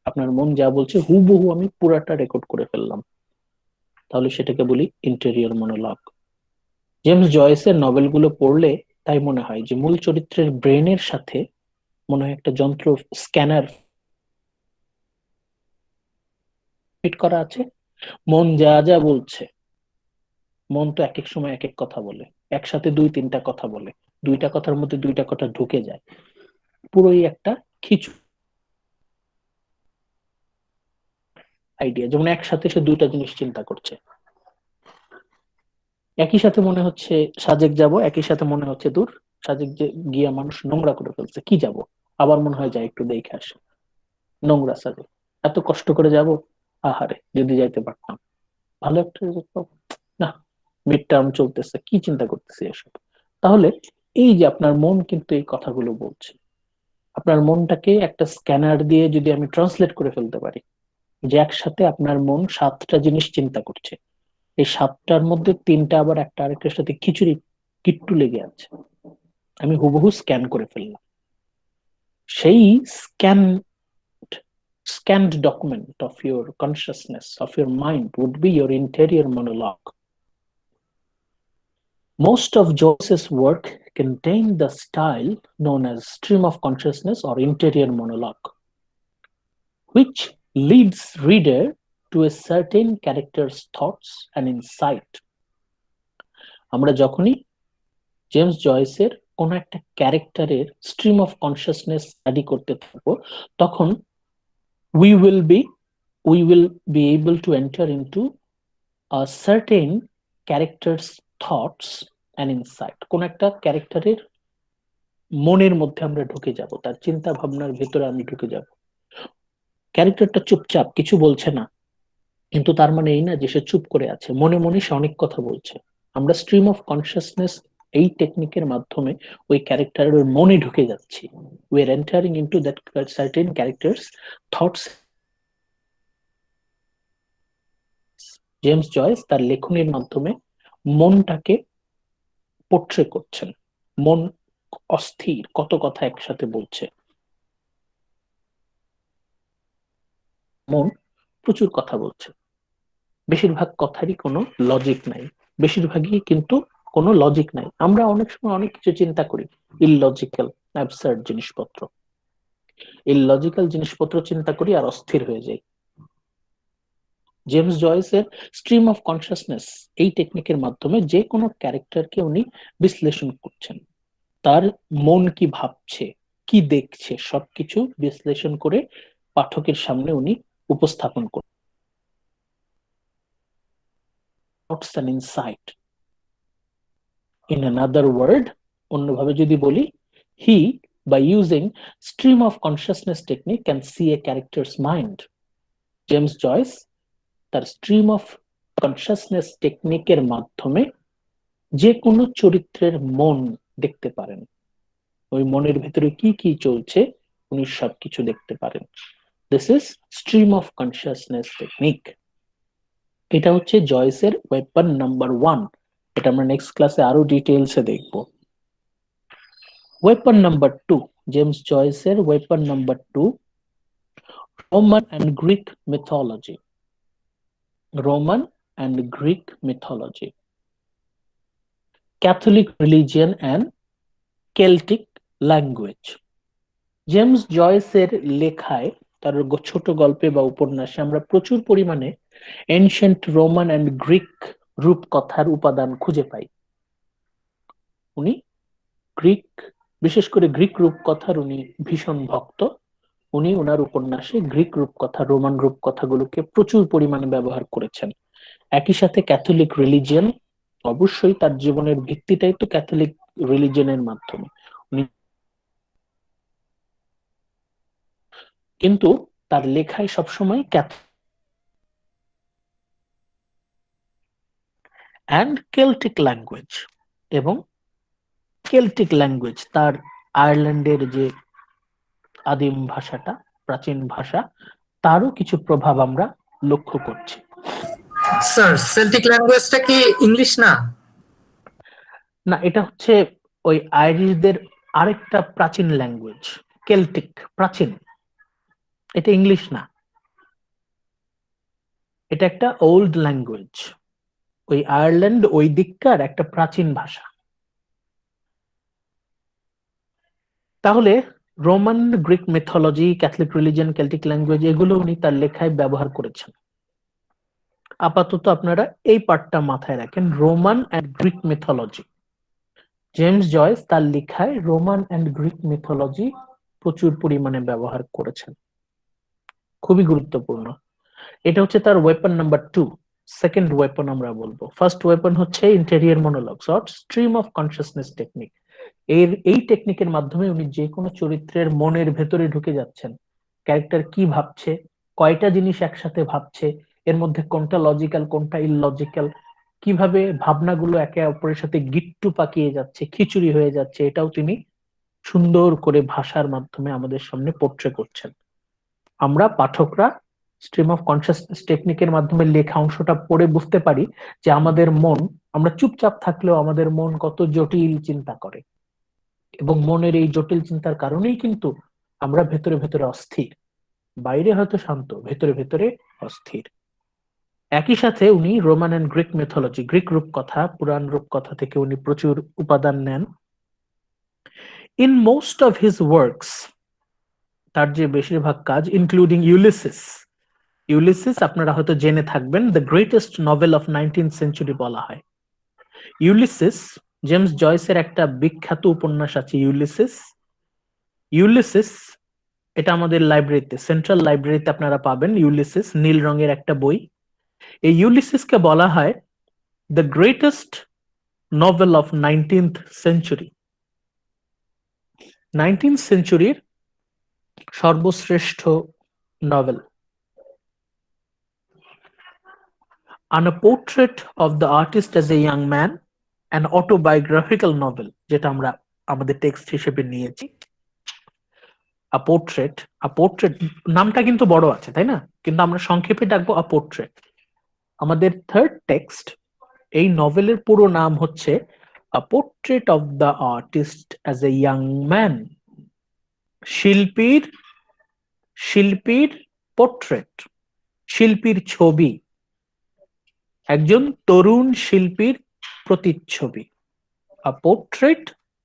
আপনার মন যা বলছে হুবহু আমি পুরাটা রেকর্ড করে ফেললাম, তাহলে সেটাকে বলি ইন্টেরিয়র মনোলগ। জেমস জয়েসের নভেলগুলো পড়লে তাই মনে হয় যে মূল চরিত্রের ব্রেনের সাথে মনে হয় একটা যন্ত্র স্ক্যানার ফিট করা আছে। মন যা যা বলছে, মন তো এক এক সময় এক এক কথা বলে, একসাথে দুই তিনটা কথা বলে, দুইটা কথার মধ্যে দুইটা কথা ঢুকে যায়, পুরোই একটা খিচু আইডিয়া। যেমন একসাথে সে দুইটা জিনিস চিন্তা করছে, একই সাথে মনে হচ্ছে সাজেক যাব, একই সাথে মনে হচ্ছে দূর সাজেক যে গিয়া মানুষ নোংরা করে ফেলছে, কি যাব, আবার মনে হয় যায় একটু দেখে আসে, নোংরা সাজেক, এত কষ্ট করে যাব, আহারে যদি যাইতে পারতাম, ভালো একটা রেজাল্ট পাবো। না, মিড টার্ম চলতেছে, কি চিন্তা করতেছি এসব। তাহলে এই যে আপনার মন কিন্তু এই কথাগুলো বলছে, আপনার মনটাকে একটা স্ক্যানার দিয়ে যদি আমি ট্রান্সলেট করে ফেলতে পারি যে একসাথে আপনার মন সাতটা জিনিস চিন্তা করছে, এই সাতটার মধ্যে তিনটা আবার একটা আরেকটার সাথে খিচুড়ি কিট্টু লেগে আছে, আমি হুবহু স্ক্যান করে ফেললাম, সেই scan scanned document of your consciousness, of your mind, would be your interior monologue. Most of Joyce's work contained the style known as stream of consciousness or interior monologue, which leads reader to a certain character's thoughts and insight. আমরা যখনই James জয়েসের কোন একটা ক্যারেক্টারের stream of consciousness study করতে থাকবো, তখন we will be we will be able to enter into a certain character's thoughts and insight. কোন একটা ক্যারেক্টারের মনের মধ্যে আমরা ঢুকে যাব, তার চিন্তা ভাবনার ভেতরে আমি ঢুকে যাব। ক্যারেক্টারটা চুপচাপ কিছু বলছে না, কিন্তু তার মানে এই না যে সে চুপ করে আছে, মনে মনে সে অনেক কথা বলছে। আমরা স্ট্রিম অফ কনসিয়াসনেস এই টেকনিকের মাধ্যমে ওই ক্যারেক্টারের মনে ঢুকে যাচ্ছি, we are entering into that certain character's thoughts. James Joyce তার লেখনীর মাধ্যমে মনটাকে পোট্রে করছেন, মন অস্থির, কত কথা একসাথে বলছে, মন প্রচুর কথা বলছে, বেশিরভাগ কথারই কোনো লজিক নাই, বেশিরভাগই কিন্তু কোনো লজিক নাই। আমরা অনেক সময় অনেক কিছু চিন্তা করি ইললজিক্যাল অ্যাবসার্ড জিনিসপত্র, ইললজিক্যাল জিনিসপত্র চিন্তা করি আর অস্থির হয়ে যাই। জেমস জয়েসের স্ট্রিম অফ কনসিয়াসনেস এই টেকনিকের মাধ্যমে যে কোনো ক্যারেক্টারকে উনি বিশ্লেষণ করছেন, তার মন কি ভাবছে, কি দেখছে, সবকিছু বিশ্লেষণ করে পাঠকের সামনে উনি উপস্থাপন করেন। Thoughts and insight. In another word, অন্যভাবে যদি বলি, he by using stream of consciousness technique can see a character's mind. James Joyce তার স্ট্রিম অফ কনসিয়াসনেস টেকনিকের মাধ্যমে যে কোনো চরিত্রের মন দেখতে পারেন, ওই মনের ভেতরে কি কি চলছে উনি সবকিছু দেখতে পারেন। This is stream of consciousness technique. এটা হচ্ছে জয়েসের ওয়েপন নাম্বার 1, এটা আমরা নেক্সট ক্লাসে আরো ডিটেইলসে দেখব। ওয়েপন নাম্বার 2, জেমস জয়েসের weapon number 2, Roman and Greek mythology. Roman and Greek mythology, Catholic religion and Celtic language. James জয়েসের লেখায়, তার ছোট গল্পে বা উপন্যাসে আমরা প্রচুর পরিমাণে এনশিয়েন্ট রোমান অ্যান্ড গ্রিক রূপকথার উপাদান খুঁজে পাই। উনি গ্রিক, বিশেষ করে গ্রিক রূপকথার উনি ভীষণ ভক্ত। উনি ওনার উপন্যাসে গ্রিক রূপকথা, রোমান রূপকথাগুলোকে প্রচুর পরিমাণে ব্যবহার করেছেন। একই সাথে ক্যাথলিক রিলিজিয়ন, অবশ্যই তার জীবনের ভিত্তিটাই তো ক্যাথলিক রিলিজিয়নের মাধ্যমে উনি, কিন্তু তার লেখায় সবসময় অ্যান্ড কেল্টিক ল্যাঙ্গুয়েজ, এবং কেল্টিক ল্যাঙ্গুয়েজ তার আয়ারল্যান্ডের যে আদিম ভাষাটা, প্রাচীন ভাষা, তারও কিছু প্রভাব আমরা লক্ষ্য করছি। স্যার সেল্টিক ল্যাঙ্গুয়েজটা কি ইংলিশ না? না, এটা হচ্ছে ওই আইরিশদের আরেকটা প্রাচীন ল্যাঙ্গুয়েজ, কেল্টিক, প্রাচীন। এটা ইংলিশ না, এটা একটা ওল্ড ল্যাঙ্গুয়েজ, ওই আয়ারল্যান্ড ওই দিককার একটা প্রাচীন ভাষা। তাহলে Roman, Greek mythology, Catholic religion, Celtic language, এগুলো উনি তার লেখায় ব্যবহার করেছেন। আপাতত আপনারা এই পার্টটা মাথায় রাখেন, Roman and Greek mythology. James Joyce তার লেখায় রোমান অ্যান্ড গ্রিক মিথোলজি প্রচুর পরিমাণে ব্যবহার করেছেন, খুবই গুরুত্বপূর্ণ। এটা হচ্ছে তার ওয়েপন নাম্বার 2। সেকেন্ড ওয়েপন আমরা বলবো, ফার্স্ট ওয়েপন হচ্ছে interior monologues or stream of consciousness technique. এই টেকনিকের মাধ্যমে উনি যে কোনো চরিত্রের মনের ভেতরে ঢুকে যাচ্ছেন, ক্যারেক্টার কি ভাবছে, কয়টা জিনিস একসাথে ভাবছে, এর মধ্যে কোনটা লজিক্যাল কোনটা ইললজিক্যাল, কিভাবে ভাবনাগুলো একে অপরের সাথে গিট্টু পাকিয়ে যাচ্ছে, খিচুড়ি হয়ে যাচ্ছে, এটাও তিনি সুন্দর করে ভাষার মাধ্যমে আমাদের সামনে পোট্রে করছেন। আমরা পাঠকরা স্ট্রিম অফ কনসিয়াসনেস টেকনিকের মাধ্যমে লেখা অংশটা পড়ে বুঝতে পারি যে আমাদের মন, আমরা চুপচাপ থাকলেও আমাদের মন কত জটিল চিন্তা করে, এবং মনের এই জটিল চিন্তার কারণেই কিন্তু আমরা ভেতরে ভেতরে অস্থির, বাইরে হয়তো শান্ত, ভেতরে ভেতরে অস্থির। একই সাথে উনি Roman and Greek mythology, Greek রূপকথা, পুরাণ রূপকথা থেকে উনি প্রচুর উপাদান নেন। In most of his works, তার যে বেশিরভাগ কাজ, ইনক্লুডিং ইউলিসিস, ইউলিসিস আপনারা হয়তো জেনে থাকবেন, the greatest novel of 19th century বলা হয়। ইউলিসিস জেমস জয়েসের একটা বিখ্যাত উপন্যাস আছে ইউলিসিস। ইউলিসিস এটা আমাদের লাইব্রেরিতে, সেন্ট্রাল লাইব্রেরিতে আপনারা পাবেন ইউলিসিস, নীল রঙের একটা বই। এই ইউলিসিসকে বলা হয় the greatest novel of 19th century. 19th সেঞ্চুরির সর্বশ্রেষ্ঠ novel. On a portrait of the artist as a young man, an autobiographical novel, যেটা আমরা আমাদের টেক্সট হিসেবে নিয়েছি। আ পোর্ট্রেট, আ পোর্ট্রেট নামটা কিন্তু বড় আছে, তাই না? কিন্তু আমরা সংক্ষেপে ডাকবো আ পোর্ট্রেট। আমাদের থার্ড টেক্সট, এই নভেলের পুরো নাম হচ্ছে a portrait of the artist as a young man. শিল্পীর শিল্পীর পোর্ট্রেট, শিল্পীর ছবি, একজন তরুণ শিল্পীর প্রতিচ্ছবি। A portrait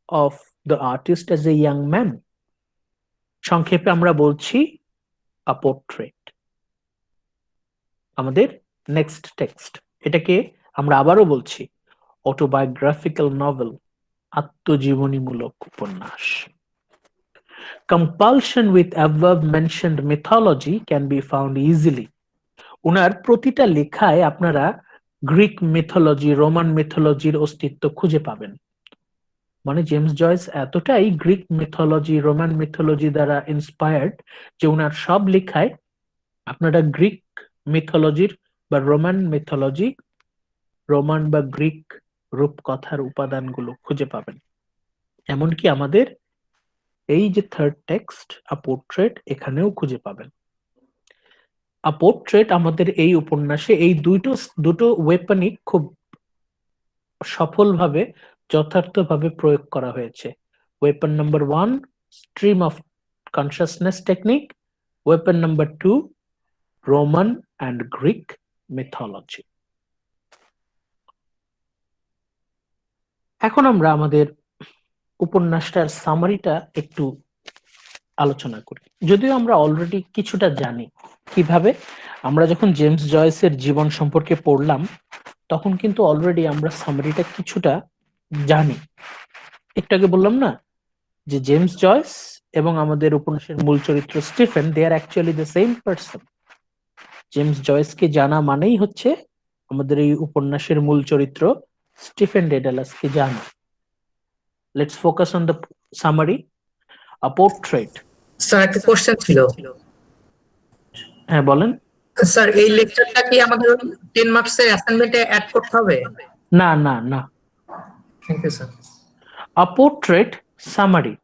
of the artist as a young man, সংক্ষেপে আমরা বলছি আ পোর্ট্রেট। আমাদের নেক্সট টেক্সট, এটাকে আমরা আবারও বলছি অটোবায়োগ্রাফিক্যাল নভেল, আত্মজীবনীমূলক উপন্যাস। Compulsion with above mentioned mythology can be found easily. উনার প্রতিটা লেখায় আপনারা গ্রিক মিথোলজি, রোমান মিথোলজির অস্তিত্ব খুঁজে পাবেন। মানে জেমস জয়েস এতটাই গ্রিক মিথোলজি, রোমান মিথোলজি দ্বারা ইন্সপায়ার্ড যে উনার সব লেখায় আপনারা গ্রিক মিথোলজির বা রোমান মিথোলজি, রোমান বা গ্রিক রূপকথার উপাদানগুলো খুঁজে পাবেন। এমনকি আমাদের এই যে থার্ড টেক্সট আ পোর্ট্রেট, এখানেও খুঁজে পাবেন। আ পোর্ট্রেট আমাদের এই উপন্যাসে এই দুটো ওয়েপনই খুব সফলভাবে, যথার্থভাবে প্রয়োগ করা হয়েছে। Weapon number 1 stream of consciousness technique, weapon number 2 Roman and Greek mythology. এখন আমরা আমাদের উপন্যাসটার সামারিটা একটু আলোচনা করি। যদিও আমরা অলরেডি কিছুটা জানি, কিভাবে আমরা যখন জেমস জয়েসের জীবন সম্পর্কে পড়লাম তখন কিন্তু অলরেডি আমরা সামারিটা কিছুটা জানি। একটু আগে বললাম না যে জেমস জয়েস এবং আমাদের উপন্যাসের মূল চরিত্র Stephen, they are actually the same person. James জয়েসকে জানা মানেই হচ্ছে আমাদের এই উপন্যাসের মূল চরিত্র স্টিফেন ডেডালাসকে জানা। Let's focus on the summary. A portrait. Sir একটা কোশ্চেন ছিল। হ্যাঁ বলেন। স্যার এই লেকচারটা কি আমাদের 10 মার্কসের অ্যাসাইনমেন্টে অ্যাড করতে হবে? না না না। Thank you sir. A portrait summary.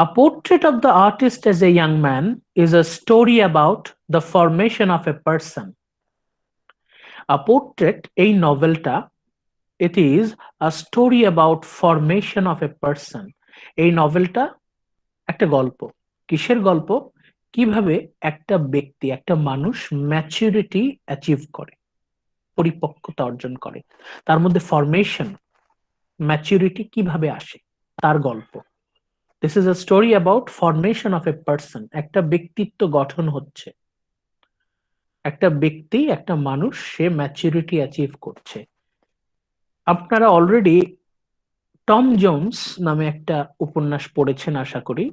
A portrait of the artist as a young man is a story about the formation of a person. A portrait, এই নভেলটা, it is a story about formation of a person. এই নভেলটা একটা গল্প। কিসের গল্প? কিভাবে একটা ব্যক্তি, একটা মানুষ ম্যাচুরিটি অ্যাচিভ করে, পরিপক্কতা অর্জন করে, তার মধ্যে ফরমেশন, ম্যাচুরিটি কিভাবে আসে, তার গল্প। This is a story about formation of a person. একটা ব্যক্তিত্ব গঠন হচ্ছে, একটা ব্যক্তি, একটা মানুষ, সে ম্যাচুরিটি অ্যাচিভ করছে। আপনারা অলরেডি টম জোন্স নামে একটা উপন্যাস পড়েছেন আশা করি।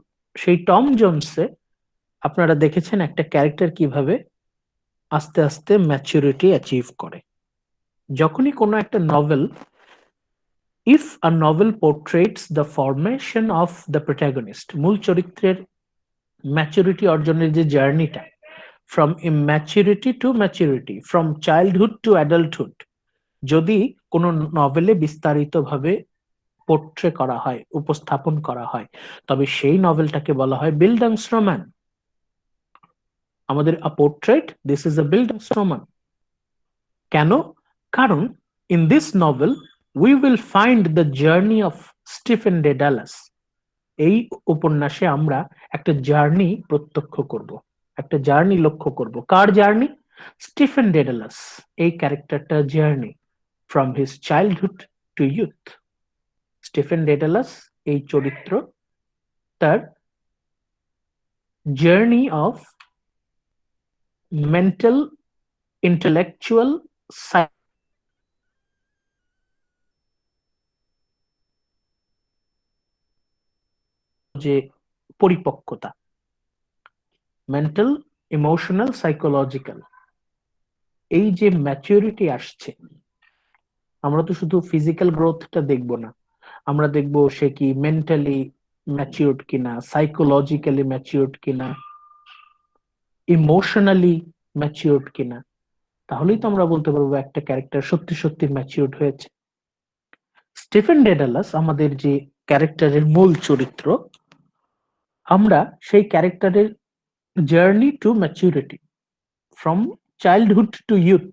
সেই টম জোন্সে আপনারা দেখেছেন একটা ক্যারেক্টার কিভাবে আস্তে আস্তে ম্যাচুরিটি অ্যাচিভ করে। যখনই কোনো একটা novel, if a novel portraits the formation of the protagonist, মূল চরিত্রের ম্যাচুরিটি অর্জনের যে জার্নিটা, from immaturity to maturity, from childhood to adulthood, যদি কোনো নভেলে বিস্তারিতভাবে পোর্ট্রে করা হয়, উপস্থাপন করা হয়, তবে সেই নভেলটাকে বলা হয় বিল্ডাংসরোম্যান। আমাদের আ পোর্ট্রেট, দিস ইজ আ বিল্ডাংসরোম্যান। কেন? কারণ in this novel we will find the journey of Stephen Dedalus. এই উপন্যাসে আমরা একটা জার্নি প্রত্যক্ষ করব, একটা জার্নি লক্ষ্য করব। কার জার্নি? স্টিফেন ডেডালাস, এই ক্যারেক্টারটার journey, from his childhood to youth. Stephen Dedalus এই চরিত্র, তার জার্নি অফ মেন্টাল, ইন্টেলেকচুয়াল, যে পরিপক্কতা, মেন্টাল, ইমোশনাল, সাইকোলজিক্যাল, এই যে ম্যাচুরিটি আসছে। আমরা তো শুধু ফিজিক্যাল গ্রোথটা দেখব না, আমরা দেখব সে কি মেন্টালি ম্যাচিউরড কিনা, সাইকোলজিক্যালি ম্যাচিউরড কিনা, ইমোশনালি ম্যাচিউরড কিনা। তাহলেই তো আমরা বলতে পারবো একটা ক্যারেক্টার সত্যি সত্যি ম্যাচিউরড হয়েছে। স্টিফেন ডেডালাস আমাদের যে ক্যারেক্টারের মূল চরিত্র, আমরা সেই ক্যারেক্টারের journey to maturity, from childhood to youth,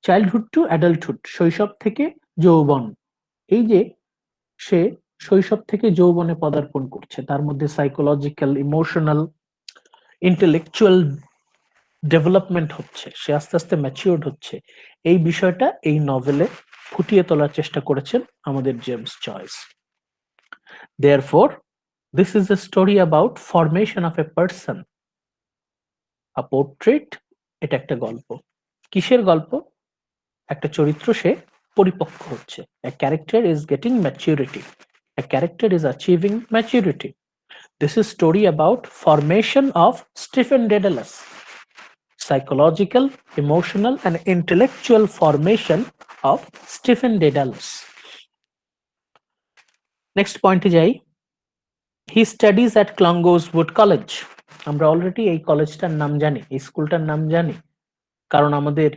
childhood to adulthood, শৈশব থেকে যৌবন, এই যে সে শৈশব থেকে যৌবনে পদার্পণ করছে, তার মধ্যে সাইকোলজিক্যাল, ইমোশনাল, ইন্টেলেকচুয়াল ডেভেলপমেন্ট হচ্ছে, সে আস্তে আস্তে ম্যাচিউরড হচ্ছে। এই বিষয়টা এই নভেলে ফুটিয়ে তোলার চেষ্টা করেছেন আমাদের James Joyce. Therefore, this is a story about formation of a person. A portrait, এটা একটা গল্প। কিসের গল্প? একটা চরিত্র সে পরিপক্ক হচ্ছে। A character is getting maturity. A character is achieving maturity. This is story about formation of Stephen Dedalus. Psychological, emotional, and intellectual formation of Stephen Dedalus. Next point এ যাই। He studies at Clongowes Wood College. আমরা already এই কলেজটার নাম জানি, এই স্কুলটার নাম জানি, কারণ আমাদের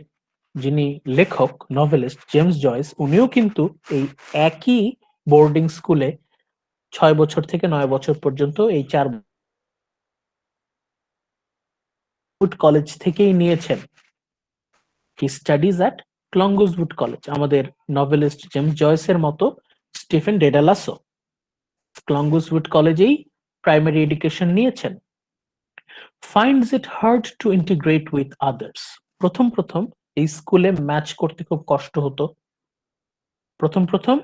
যিনি লেখক, নভেলিস্ট জেমস জয়েস, উনিও কিন্তু এই একই বোর্ডিং স্কুলে 6 বছর থেকে 9 বছর পর্যন্ত এই 4 উড কলেজ থেকেই নিয়েছেন। He studies at Clongowes wood college. আমাদের নভেলিস্ট জেমস জয়েসের মতো স্টিফেন ডেডালাসও ক্লঙ্গোজ উড কলেজেই প্রাইমারি এডুকেশন নিয়েছেন। Finds it hard to integrate with others. প্রথম প্রথম এই স্কুলে ম্যাচ করতে খুব কষ্ট হতো। প্রথম প্রথম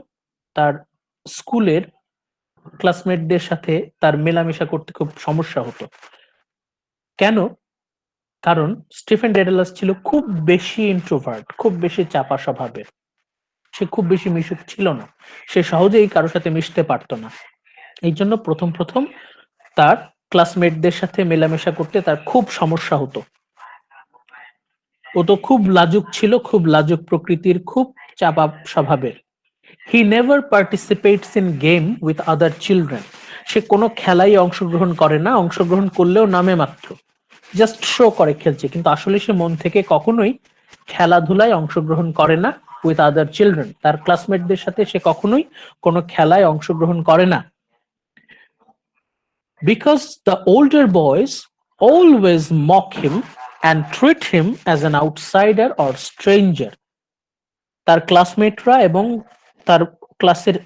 তার স্কুলের ক্লাসমেটদের সাথে তার মেলামেশা করতে খুব সমস্যা হতো। কেন? কারণ স্টিফেন ডেডালাস ছিল খুব বেশি ইন্ট্রোভার্ট, খুব বেশি চাপা স্বভাবের, সে খুব বেশি মিশুক ছিল না, সে সহজেই কারোর সাথে মিশতে পারতো না। এই জন্য প্রথম প্রথম তার ক্লাসমেটদের সাথে মেলামেশা করতে তার খুব সমস্যা হতো। ও তো খুব লাজুক ছিল, খুব লাজুক প্রকৃতির, খুব চাপা স্বভাবের। He never participates in game with other children. সে কোনো খেলায় অংশগ্রহণ করে না, অংশগ্রহণ করলেও নামে মাত্র, জাস্ট শো করে খেলছে, কিন্তু আসলে সে মন থেকে কখনোই খেলাধুলায় অংশগ্রহণ করে না উইথ আদার চিলড্রেন। তার ক্লাসমেটদের সাথে সে কখনোই কোনো খেলায় অংশগ্রহণ করে না। Because the older boys always mock him and treat him as an outsider or stranger. তার ক্লাসমেটরা এবং তার ক্লাসের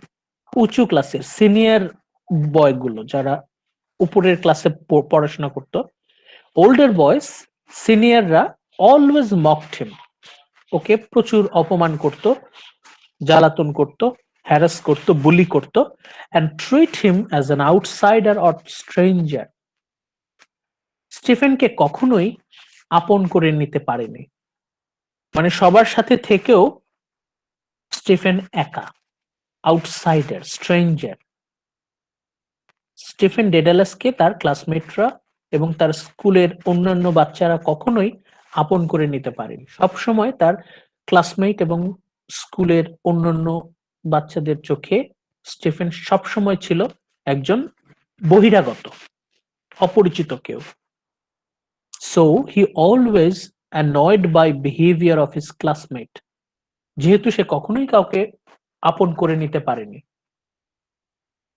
উঁচু ক্লাসের সিনিয়র বয়গুলো যারা উপরের ক্লাসে পড়াশোনা করতো, ওল্ডার বয়েস সিনিয়ররা অলওয়েজ মকড হিম, ওকে প্রচুর অপমান করত, জ্বালাতন করত, হ্যারাস করত, বুলি করত, and treat him as an outsider or stranger. স্টিফেনকে কখনোই আপন করে নিতে পারেনি, মানে সবার সাথে থেকেও স্টিফেন একা, আউটসাইডার, স্ট্রেঞ্জার। স্টিফেন ডেডালাসকে তার ক্লাসমেটরা এবং তার স্কুলের অন্যান্য বাচ্চারা কখনোই আপন করে নিতে পারেনি। সবসময় তার ক্লাসমেট এবং স্কুলের অন্যান্য বাচ্চাদের চোখে স্টিফেন সবসময় ছিল একজন বহিরাগত, অপরিচিত কেউ। So he always annoyed by behaviour of his classmate. যেহেতু সে কখনোই কাউকে আপন করে নিতে পারেনি,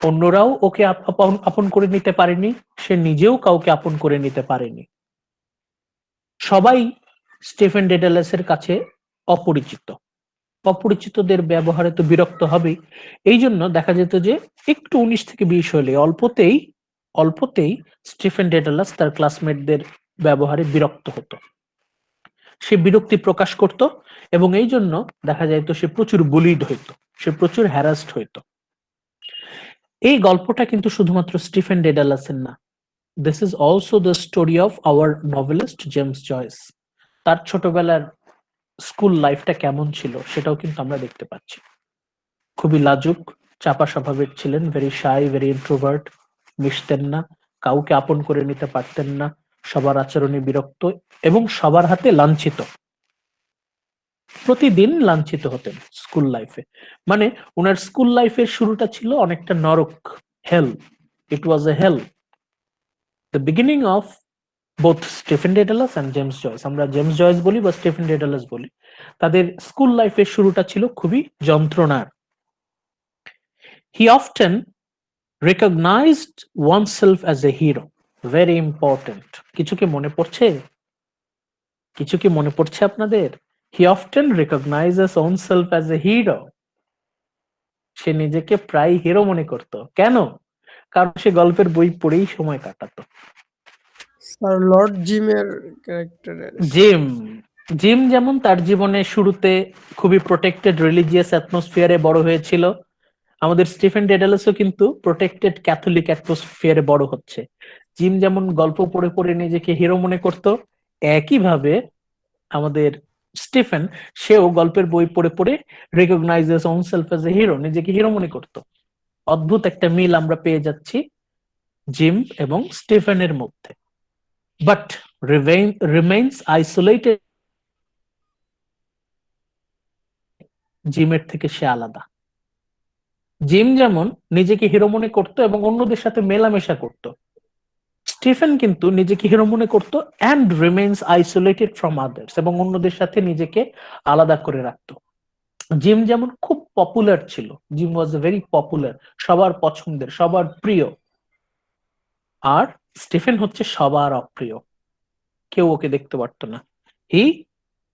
অন্যরাও ওকে আপন করে নিতে পারেনি, সে নিজেও কাউকে আপন করে নিতে পারেনি। সবাই স্টিফেন ডেডালাসের কাছে অপরিচিত, অপরিচিতদের ব্যবহারে তো বিরক্ত হবেই। এই জন্য দেখা যেত যে একটু 19 থেকে 20 হলে অল্পতেই স্টিফেন ডেডালাস তার ক্লাসমেটদের ব্যবহারে বিরক্ত হতো, সে বিরক্তি প্রকাশ করত এবং এই জন্য দেখা যাইতো সে প্রচুর বুলিড হইতো, সে প্রচুর হ্যারাসড হইতো। এই গল্পটা কিন্তু শুধুমাত্র স্টিফেন ডেডালাসের না, this is also the story of our novelist James Joyce. তার ছোটবেলার স্কুল লাইফটা কেমন ছিল সেটাও কিন্তু আমরা দেখতে পাচ্ছি। খুবই লাজুক, চাপা স্বভাবের ছিলেন, ভেরি শাই, ভেরি ইন্ট্রোভার্ট, মিশতেন না, কাউকে আপন করে নিতে পারতেন না, সবার আচরণে বিরক্ত এবং সবার হাতে লাঞ্ছিত, প্রতিদিন লাঞ্ছিত হতেন স্কুল লাইফে। মানে ওনার স্কুল লাইফের শুরুটা ছিল অনেকটা নরক, hell, it was a hell. The beginning of both Stephen Dedalus and James Joyce, আমরা জেমস জয়েস বলি বা স্টিফেন ডেডালাস বলি, তাদের স্কুল লাইফের শুরুটা ছিল খুবই যন্ত্রণার। হি often recognized oneself as a hero, very important. কিছু কি মনে পড়ছে? কিছু কি মনে পড়ছে আপনাদের? He often recognizes oneself as a hero. সে নিজেকে প্রায় হিরো মনে করত। কেন? কারণ সে গল্পের বই পড়েই সময় কাটাতো। স্যার লর্ড জিমের ক্যারেক্টারের জিম যেমন তার জীবনের শুরুতে খুবই প্রোটেক্টেড রিলিজিয়াস অ্যাটমসফিয়ারে বড় হয়েছিল, আমাদের স্টিফেন ডেডালাসও কিন্তু প্রোটেক্টেড ক্যাথলিক অ্যাটমসফিয়ারে বড় হচ্ছে। জিম যেমন গল্প পড়ে পড়ে নিজেকে হিরো মনে করত, একইভাবে আমাদের স্টিফেন, সেও গল্পের বই পড়ে পড়ে রিকগনাইজেস ওনসেলফ অ্যাজ এ হিরো, নিজেকে হিরো মনে করত। অদ্ভুত একটা মিল আমরা পেয়ে যাচ্ছি জিম এবং স্টিফেনের মধ্যে। বাট রিমেইনস আইসোলেটেড, জিমের থেকে সে আলাদা। জিম যেমন নিজেকে হিরো মনে করতো এবং অন্যদের সাথে মেলামেশা করত, স্টিফেন কিন্তু নিজেকে হিরো মনে করতো and remains isolated from others, এবং অন্যদের সাথে নিজেকে আলাদা করে রাখতো। জিম যেমন খুব পপুলার ছিল, জিম ওয়াজ ভেরি পপুলার, সবার পছন্দের, সবার প্রিয়, আর স্টিফেন হচ্ছে সবার অপ্রিয়, কেউ ওকে দেখতে পারতো না। হি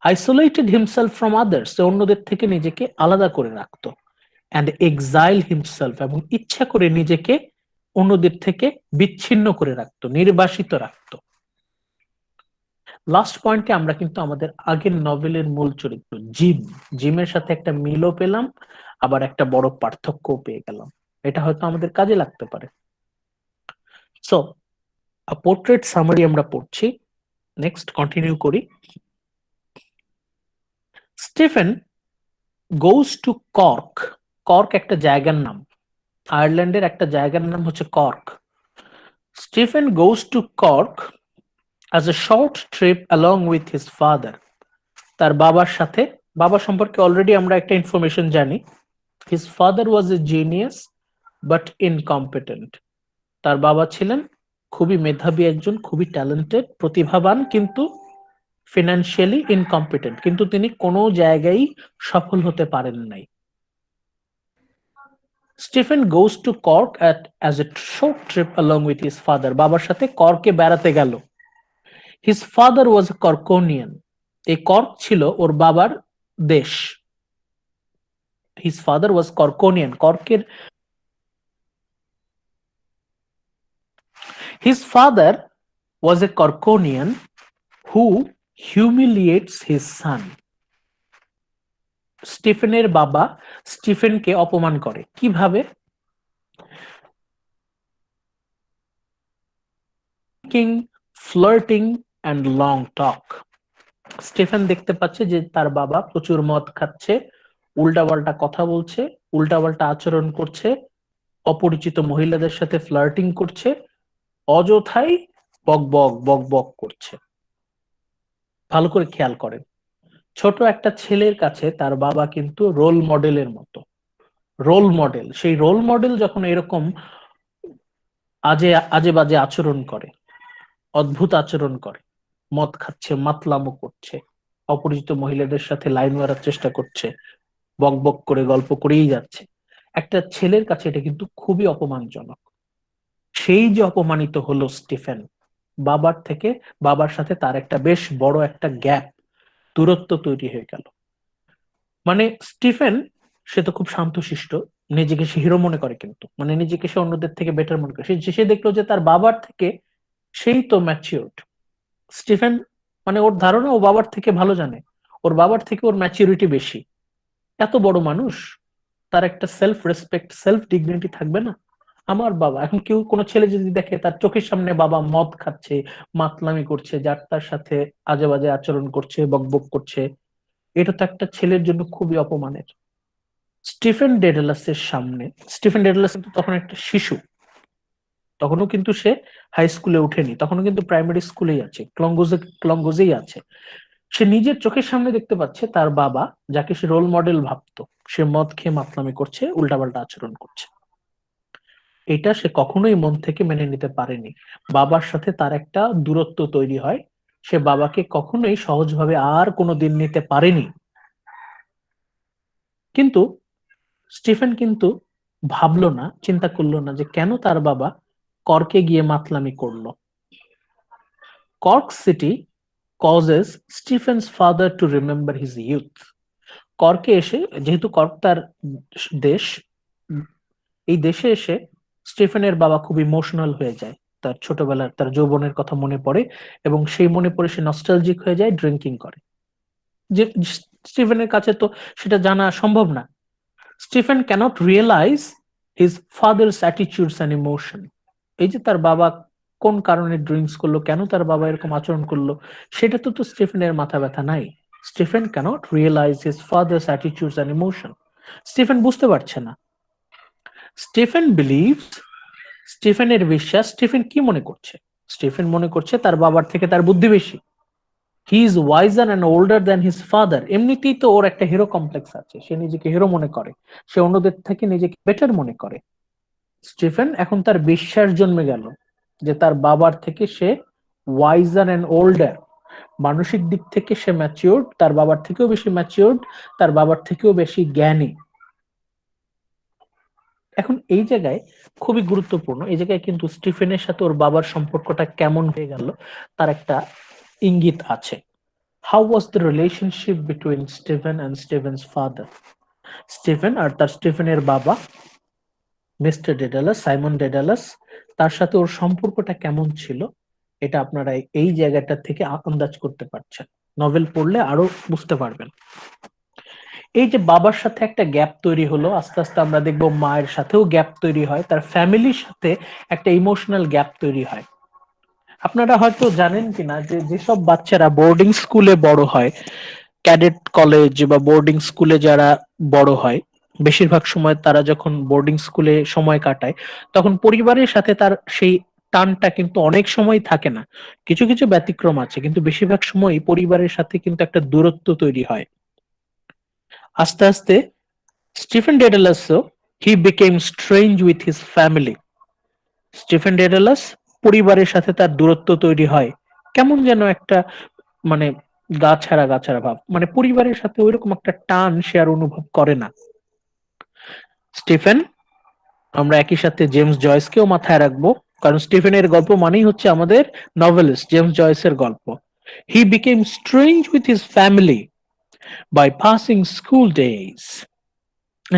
আইসোলেটেড হিমসেলফ ফ্রম আদার্স, অন্যদের থেকে নিজেকে আলাদা করে রাখতো, অ্যান্ড এক্সাইল হিমসেলফ, এবং ইচ্ছা করে নিজেকে অন্যদের থেকে বিচ্ছিন্ন করে রাখতো, নির্বাসিত রাখতো। লাস্ট পয়েন্টে আমরা কিন্তু আমাদের আগের নভেলের মূল চরিত্র জিমের সাথে একটা মিলও পেলাম, আবার একটা বড় পার্থক্যও পেয়ে গেলাম। এটা হয়তো আমাদের কাজে লাগতে পারে। সো পোর্ট্রেট সামারি আমরা পড়ছি, নেক্সট কন্টিনিউ করি। Stephen goes to cork. Cork একটা জায়গার নাম, আয়ারল্যান্ডের একটা জায়গার নাম হচ্ছে cork. Stephen goes to cork as a short trip along with his father. তার বাবার সাথে, বাবা সম্পর্কে অলরেডি আমরা একটা ইনফরমেশন জানি, his father was a genius but incompetent. তার বাবা ছিলেন খুবই মেধাবী একজন, খুবই ট্যালেন্টেড, প্রতিভাবান, কিন্তু ফিনান্সিয়ালি ইনকম্পিটেন্ট, কিন্তু তিনি কোনো জায়গায় সফল হতে পারেন নাই। Stephen goes to cork as a short trip along with his father. বাবার সাথে কর্কে বেড়াতে গেল। His father was a Corkonian. এই কর্ক ছিল ওর বাবার দেশ। His father was Corkonian. কর্কের His father was a Corkonian who humiliates his son. স্টিফেনের বাবা স্টিফেনকে অপমান করে কিভাবে? Flirting and long talk. Stephen দেখতে পাচ্ছে যে তার বাবা প্রচুর মদ খাচ্ছে, উল্টাপাল্টা কথা বলছে, উল্টাপাল্টা আচরণ করছে, অপরিচিত মহিলাদের সাথে ফ্লার্টিং করছে, অযথাই বক বক বক বক করছে। ভালো করে খেয়াল করেন, ছোট একটা ছেলের কাছে তার বাবা কিন্তু রোল মডেলের মতো। রোল মডেল, সেই রোল মডেল যখন এরকম আজে বাজে আচরণ করে, অদ্ভুত আচরণ করে, মদ খাচ্ছে, মাতলামো করছে, অপরিচিত মহিলাদের সাথে লাইন মারার চেষ্টা করছে, বক বক করে গল্প করেই যাচ্ছে, একটা ছেলের কাছে এটা কিন্তু খুবই অপমানজনক। সেই যে অপমানিত হলো স্টিফেন, বাবার থেকে, বাবার সাথে তার একটা বেশ বড় একটা গ্যাপ, দূরত্ব তৈরি হয়ে গেল। মানে স্টিফেন সে তো খুব শান্তশিষ্ট, নিজেকে সে হিরো মনে করে, কিন্তু মানে নিজেকে সে অন্যদের থেকে বেটার মনে করে। সে দেখলো যে তার বাবার থেকে সেই তো ম্যাচিউরড। স্টিফেন মানে ওর ধারণা ও বাবার থেকে ভালো জানে, ওর বাবার থেকে ওর ম্যাচিউরিটি বেশি। এত বড় মানুষ, তার একটা সেলফ রেসপেক্ট, সেলফ ডিগনিটি থাকবে না? আমার বাবা, এখন কেউ কোনো ছেলে যদি দেখে তার চোখের সামনে বাবা মদ খাচ্ছে, মাতলামি করছে, যার তার সাথে আজে বাজে আচরণ করছে, বকবক করছে, এটা তো একটা ছেলের জন্য খুবই অপমানের। স্টিফেন ডেডালাসের সামনে, স্টিফেন ডেডালাস কিন্তু তখন একটা শিশু, তখনও কিন্তু সে হাই স্কুলে উঠেনি, তখনও কিন্তু প্রাইমারি স্কুলেই আছে, ক্লঙ্গোজেই আছে। সে নিজের চোখের সামনে দেখতে পাচ্ছে তার বাবা, যাকে সে রোল মডেল ভাবতো, সে মদ খেয়ে মাতলামি করছে, উল্টাপাল্টা আচরণ করছে। এটা সে কখনোই মন থেকে মেনে নিতে পারেনি। বাবার সাথে তার একটা দূরত্ব তৈরি হয়, সে বাবাকে কখনোই সহজভাবে আর কোনোদিন নিতে পারেনি। কিন্তু স্টিফেন কিন্তু ভাবলো না, চিন্তা করলো না যে কেন তার বাবা কর্কে গিয়ে মাতলামি করলো। Cork city causes Stephen's father to remember his youth. কর্কে এসে, যেহেতু কর্ক তার দেশ, এই দেশে এসে স্টিফেনের বাবা খুব ইমোশনাল হয়ে যায়, তার ছোটবেলার, তার যৌবনের কথা মনে পড়ে, এবং সেই মনে পড়ে সে নস্টালজিক হয়ে যায়, ড্রিঙ্কিং করে। যে স্টিফেনের কাছে তো সেটা জানা সম্ভব না। Stephen can't realise his father's attitudes and emotion. এই যে তার বাবা কোন কারণে ড্রিঙ্কস করলো, কেন তার বাবা এরকম আচরণ করলো, সেটা তো স্টিফেনের মাথা ব্যথা নাই। Stephen can't realise his father's attitudes and emotion. Stephen বুঝতে পারছে না। স্টিফেন বিলিভস, স্টিফেনের বিশ্বাস, স্টিফেন কি মনে করছে? স্টিফেন মনে করছে তার বাবার থেকে তার বুদ্ধি বেশি। He is wiser and older than his father. এমনিতেই তো ওর একটা হিরো কমপ্লেক্স আছে, সে নিজেকে হিরো মনে করে, সে অন্যদের থেকে নিজেকে বেটার মনে করে। স্টিফেন এখন তার বিশ্বাস জন্মে গেল যে তার বাবার থেকে সে ওয়াইজার অ্যান্ড ওল্ডার, মানসিক দিক থেকে সে ম্যাচিউরড, তার বাবার থেকেও বেশি ম্যাচিউরড, তার বাবার থেকেও বেশি জ্ঞানী। এখন এই জায়গায় খুবই গুরুত্বপূর্ণ, এই জায়গায় কিন্তু স্টিফেনের সাথে ওর বাবার সম্পর্কটা কেমন হয়ে গেল তার একটা ইঙ্গিত আছে। How was the relationship between Stephen and Stephen's father? Stephen আর তার স্টিফেনের বাবা মিস্টার ডেডালাস, সাইমন ডেডালাস, তার সাথে ওর সম্পর্কটা কেমন ছিল, এটা আপনারা এই জায়গাটা থেকে আন্দাজ করতে পারছেন। নভেল পড়লে আরো বুঝতে পারবেন। এই যে বাবার সাথে একটা গ্যাপ তৈরি হলো, আস্তে আস্তে আমরা দেখবো মায়ের সাথেও গ্যাপ তৈরি হয়, তার ফ্যামিলির সাথে একটা ইমোশনাল গ্যাপ তৈরি হয়। আপনারা হয়তো জানেন কিনা যে যেসব বাচ্চারা বোর্ডিং স্কুলে বড় হয়, ক্যাডেট কলেজ বা বোর্ডিং স্কুলে যারা বড় হয়, বেশিরভাগ সময় তারা যখন বোর্ডিং স্কুলে সময় কাটায়, তখন পরিবারের সাথে তার সেই টানটা কিন্তু অনেক সময় থাকে না। কিছু কিছু ব্যতিক্রম আছে, কিন্তু বেশিরভাগ সময় পরিবারের সাথে কিন্তু একটা দূরত্ব তৈরি হয়। আস্তে আস্তে স্টিফেন ডেডালাসও he became strange with his family. Stephen Dedalus পরিবারের সাথে তার দূরত্ব তৈরি হয়, কেমন যেন একটা মানে গা ছাড়া ভাব, মানে পরিবারের সাথে ওইরকম একটা টান সে আর অনুভব করে না। স্টিফেন আমরা একই সাথে জেমস জয়েসকেও মাথায় রাখবো, কারণ স্টিফেনের গল্প মানেই হচ্ছে আমাদের নভেলিস্ট জেমস জয়েসের গল্প। He became strange with his family by passing school days.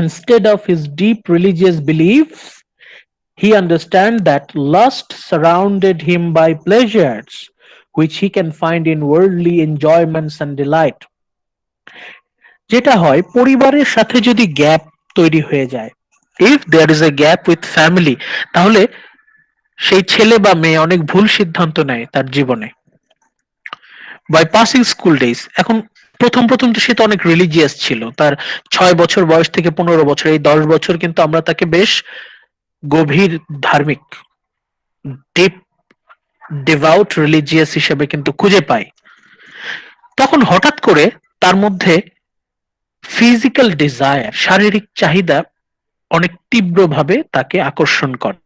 Instead of his deep religious beliefs, he understands that lust surrounded him by pleasures which he can find in worldly enjoyments and delight. যেটা হয় পরিবারের সাথে যদি gap তৈরি হয়ে যায়, if there is a gap with family, তাহলে সেই ছেলে বা মেয়ে অনেক ভুল সিদ্ধান্ত নেয় তার জীবনে। বাই পাসিং স্কুল ডেজ, এখন প্রথম প্রথম তো সে তো অনেক রিলিজিয়াস ছিল, তার 6 বছর বয়স থেকে 15 বছর, এই 10 বছর কিন্তু আমরা তাকে বেশ গভীর ধার্মিক, ডিপ ডিভাউট রিলিজিয়াস হিসেবে কিন্তু খুঁজে পাই। তখন হঠাৎ করে তার মধ্যে ফিজিক্যাল ডিজায়ার, শারীরিক চাহিদা অনেক তীব্রভাবে তাকে আকর্ষণ করে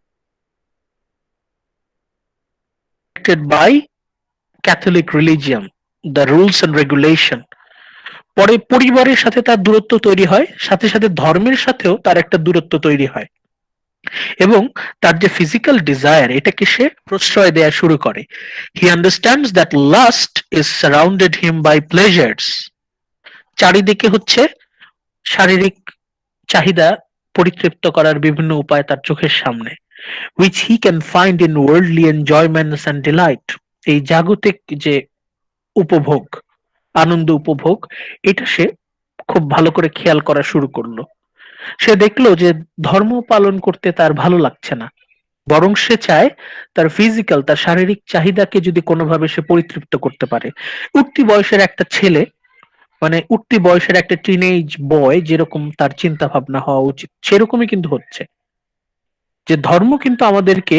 by Catholic religion, the rules and regulation. পরে পরিবারের সাথে তার দূরত্ব তৈরি হয়, সাথে সাথে ধর্মের সাথেও তার একটা দূরত্ব তৈরি হয়, এবং তার যে ফিজিক্যাল ডিজায়ার এটাকে সে প্রশ্রয় দেয়া শুরু করে। He understands that lust is surrounded him by pleasures, চারিদিকে হচ্ছে শারীরিক চাহিদা পরিতৃপ্ত করার বিভিন্ন উপায় তার চোখের সামনে, which he can find in worldly enjoyments and delight, এই জাগতিক যে উপভোগ, আনন্দ উপভোগ, এটা সে খুব ভালো করে খেয়াল করা শুরু করলো। সে দেখলো যে ধর্ম পালন করতে তার ভালো লাগছে না, বরং সে চায় তার ফিজিক্যাল, তার শারীরিক চাহিদাকে যদি কোনোভাবে সে পরিতৃপ্ত করতে পারে। উঠতি বয়সের একটা ছেলে, মানে উঠতি বয়সের একটা টিনেজ বয় যেরকম তার চিন্তা ভাবনা হওয়া উচিত, সেরকমই কিন্তু হচ্ছে। যে ধর্ম কিন্তু আমাদেরকে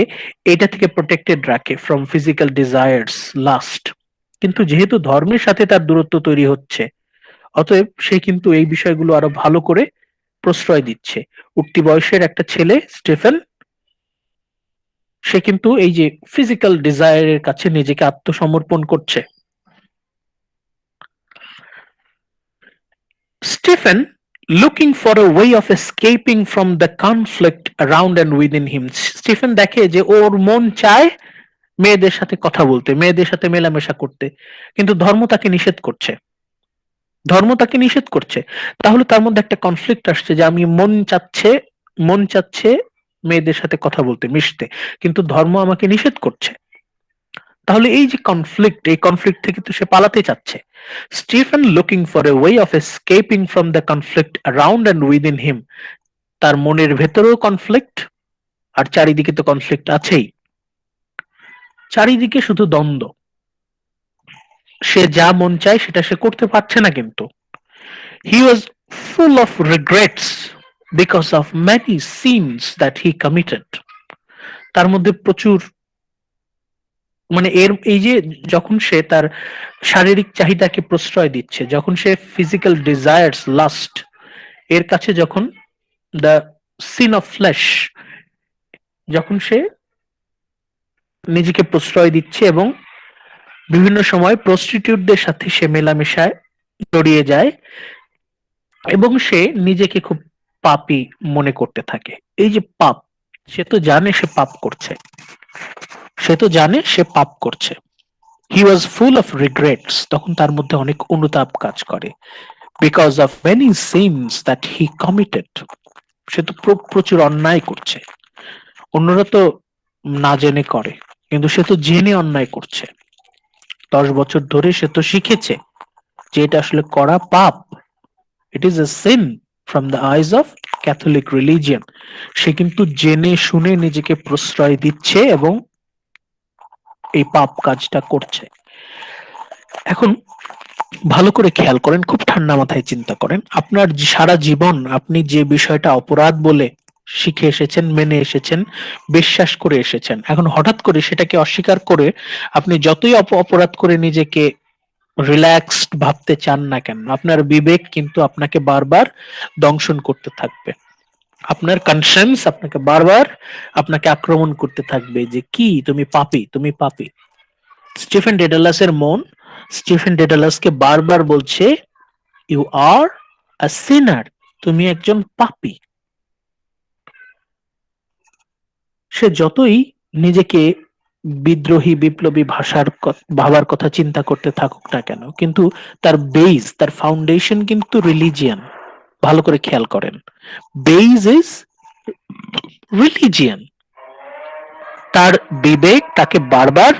এটা থেকে প্রোটেক্টেড রাখে ফ্রম ফিজিক্যাল ডিজায়ার্স, লাস্ট, কিন্তু যেহেতু ধর্মের সাথে তার দূরত্ব তৈরি হচ্ছে, অতএব সে কিন্তু এই বিষয়গুলো আরো ভালো করে প্রশ্রয় দিচ্ছে। উঠতি বয়সের একটা ছেলে স্টিফেন, সে কিন্তু এই যে ফিজিক্যাল ডিজায়ারের কাছে নিজেকে আত্মসমর্পণ করছে। Stephen, looking for a way of escaping from the conflict around and within him, Stephen দেখে যে ওর মন চায় মেয়েদের সাথে কথা বলতে, মেয়েদের সাথে মেলামেশা করতে, কিন্তু ধর্ম তাকে নিষেধ করছে, ধর্ম তাকে নিষেধ করছে। তাহলে তার মধ্যে একটা কনফ্লিক্ট আসছে যে আমি মন চাচ্ছে মেয়েদের সাথে কথা বলতে, মিশতে, কিন্তু ধর্ম আমাকে নিষেধ করছে। তাহলে এই যে কনফ্লিক্ট, এই কনফ্লিক্ট থেকে তো সে পালাতে চাচ্ছে। Stephen looking for a way of escaping from the conflict around and within him, তার মনের ভেতরেও কনফ্লিক্ট, আর চারিদিকে তো কনফ্লিক্ট আছেই, চারিদিকে শুধু দ্বন্দ্ব, সে যা মন চায় সেটা সে করতে পারছে না। কিন্তু he was full of regrets because of many sins that he committed, তার মধ্যে প্রচুর, মানে এই যে যখন সে তার শারীরিক চাহিদাকে প্রশ্রয় দিচ্ছে, যখন সে ফিজিক্যাল ডিজায়ার্স, লাস্ট এর কাছে, যখন দ্য সিন অফ ফ্লেশ, যখন সে নিজেকে প্রশ্রয় দিচ্ছে এবং বিভিন্ন সময় প্রস্টিটিউটদের সাথে সে মেলামেশায় জড়িয়ে যায়, এবং সে নিজেকে খুব পাপী মনে করতে থাকে। এই যে পাপ, সে তো জানে সে পাপ করছে, সে তো জানে সে পাপ করছে। হি ওয়াজ ফুল অফ রিগ্রেটস, তখন তার মধ্যে অনেক অনুতাপ কাজ করে। Because of many sins that he committed, সে তো প্রচুর অন্যায় করছে, অন্যরা তো না জেনে করে, কিন্তু সে তো জেনে অন্যায় করছে। 10 বছর ধরে সে তো শিখেছে যে এটা আসলে করা পাপ, it is a sin from the eyes of Catholic religion. সে কিন্তু জেনে শুনে নিজেকে প্রশ্রয় দিচ্ছে এবং এই পাপ কাজটা করছে। এখন ভালো করে খেয়াল করেন, খুব ঠান্ডা মাথায় চিন্তা করেন, আপনার সারা জীবন আপনি যে বিষয়টা অপরাধ বলে শিখে এসেছেন, মেনে এসেছেন, বিশ্বাস করে এসেছেন, এখন হঠাৎ করে সেটাকে অস্বীকার করে আপনি যতই অপরাধ করে নিজেকে রিল্যাক্সড ভাবতে চান না কেন, আপনার বিবেক কিন্তু আপনাকে বারবার দংশন করতে থাকবে, আপনার কনসিয়েন্স আপনাকে বারবার আপনাকে আক্রমণ করতে থাকবে যে কি তুমি পাপী, তুমি পাপী। স্টিফেন ডেডালাসের মন স্টিফেন ডেডালাসকে বারবার বলছে ইউ আর আ সিনার, তুমি একজন পাপী। সে যতই নিজেকে বিদ্রোহী বিপ্লবী ভাবার কথা চিন্তা করতে থাকুক না কেন, কিন্তু তার বেস, তার ফাউন্ডেশন কিন্তু রিলিজিয়ান। ভালো করে খেয়াল করেন, বেস ইজ রিলিজিয়ান। তার বিবেক তাকে বারবার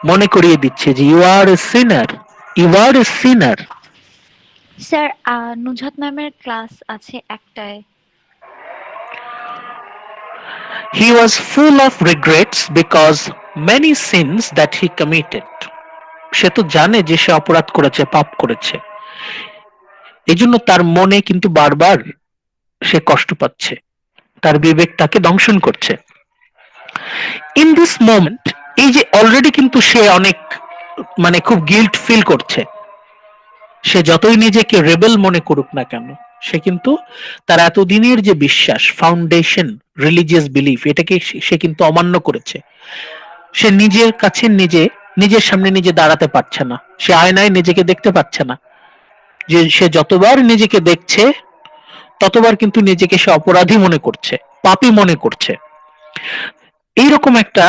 মনে করিয়ে দিচ্ছে যে you are a sinner, you are a sinner. Sir Nuzhat ম্যামের ক্লাস আছে একটায়। He was full of regrets because many sins that he committed. সে তো জানে যে সে অপরাধ করেছে, পাপ করেছে, এজন্য তার মনে কিন্তু বারবার সে কষ্ট পাচ্ছে, তার বিবেক তাকে দংশন করছে। ইন দিস মোমেন্ট, এই যে অলরেডি কিন্তু সে অনেক খুব গিল্ট ফিল করছে। সে যতই নিজেকে রেবেল মনে করুক না কেন, সে কিন্তু তার এতদিনের যে বিশ্বাস, ফাউন্ডেশন, রিলিজিয়াস বিলিফ, এটাকে সে কিন্তু অমান্য করেছে। সে নিজের কাছে নিজের সামনে নিজে দাঁড়াতে পারছে না, সে আয়নায় নিজেকে দেখতে পাচ্ছে না। যে সে যতবার নিজেকে দেখছে ততবার কিন্তু নিজেকে সে অপরাধী মনে করছে, পাপী মনে করছে। এইরকম একটা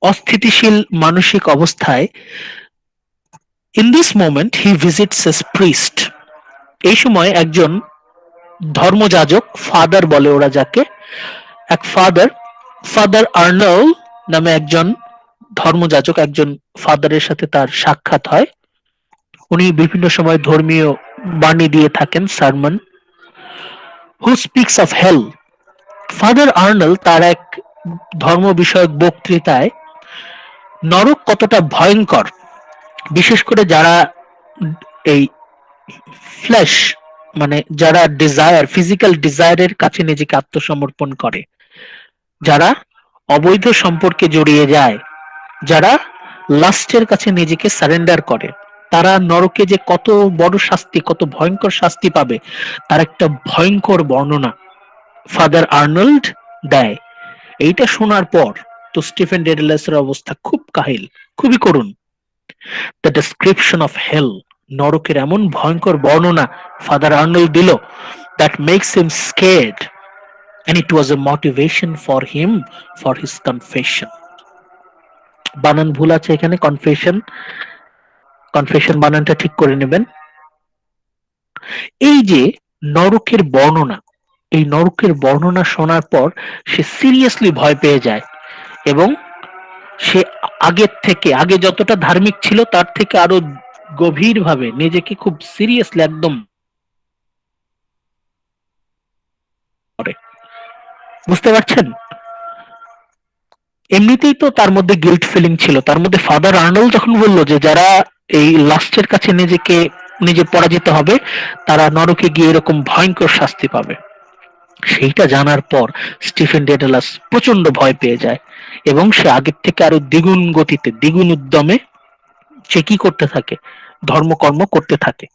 অস্থিতিশীল মানসিক অবস্থায় in this moment he visits A priest. এই সময় একজন ধর্মযাজক, ফাদার বলে ওরা যাকে, এক ফাদার আর্নল্ড নামে একজন ধর্মযাজক, একজন ফাদারের সাথে তার সাক্ষাৎ হয়। উনি বিভিন্ন সময় ধর্মীয় বাণী দিয়ে থাকেন, sermon. Who speaks of hell. Father Arnold তার এক ধর্ম বিষয়ক বক্তৃতায় নরক কতটা ভয়ঙ্কর, বিশেষ করে যারা এই ফ্ল্যাশ যারা ডিজায়ার, ফিজিক্যাল ডিজায়ারের কাছে নিজেকে আত্মসমর্পণ করে, যারা অবৈধ সম্পর্কে জড়িয়ে যায়, যারা লাস্টের কাছে নিজেকে সারেন্ডার করে, তারা নরকে যে কত বড় শাস্তি, কত ভয়ঙ্কর শাস্তি পাবে, তার একটা ভয়ঙ্কর বর্ণনা ফাদার আর্নল্ড দেয়। এইটা শোনার পর তো স্টিফেন ডেডলাসের অবস্থা খুব কাহিল, খুবই করুণ। দ্য ডেসক্রিপশন অফ হেল, নরকের এমন ভয়ঙ্কর বর্ণনা ফাদার আর্নল্ড দিল, that makes him scared, and it was a motivation for him for his confession. বানান ভুল আছে এখানে, কনফেশন বানানটা ঠিক করে নেবেন। এই যে নরকের বর্ণনা, এই নরকের বর্ণনা শোনার পর সে সিরিয়াসলি ভয় পেয়ে যায়, এবং সে আগে যতটা ধার্মিক ছিল তার থেকে আরো গভীর ভাবে নিজেকে খুব সিরিয়াসলি একদম করে। বুঝতে পারছেন? এমনিতেই তো তার মধ্যে গিল্ট ফিলিং ছিল, তার মধ্যে ফাদার আর্নল্ড যখন বলল যে যারা এই লাস্টের কাছে নিজে পরাজিত হবে তারা নরকে গিয়ে এরকম ভয়ঙ্কর শাস্তি পাবে, সেইটা জানার পর স্টিফেন ডেডলাস প্রচন্ড ভয় পেয়ে যায়, এবং সে আগের থেকে আরো দ্বিগুণ গতিতে, দ্বিগুণ উদ্যমে সে কি করতে থাকে, ধর্মকর্ম করতে থাকে।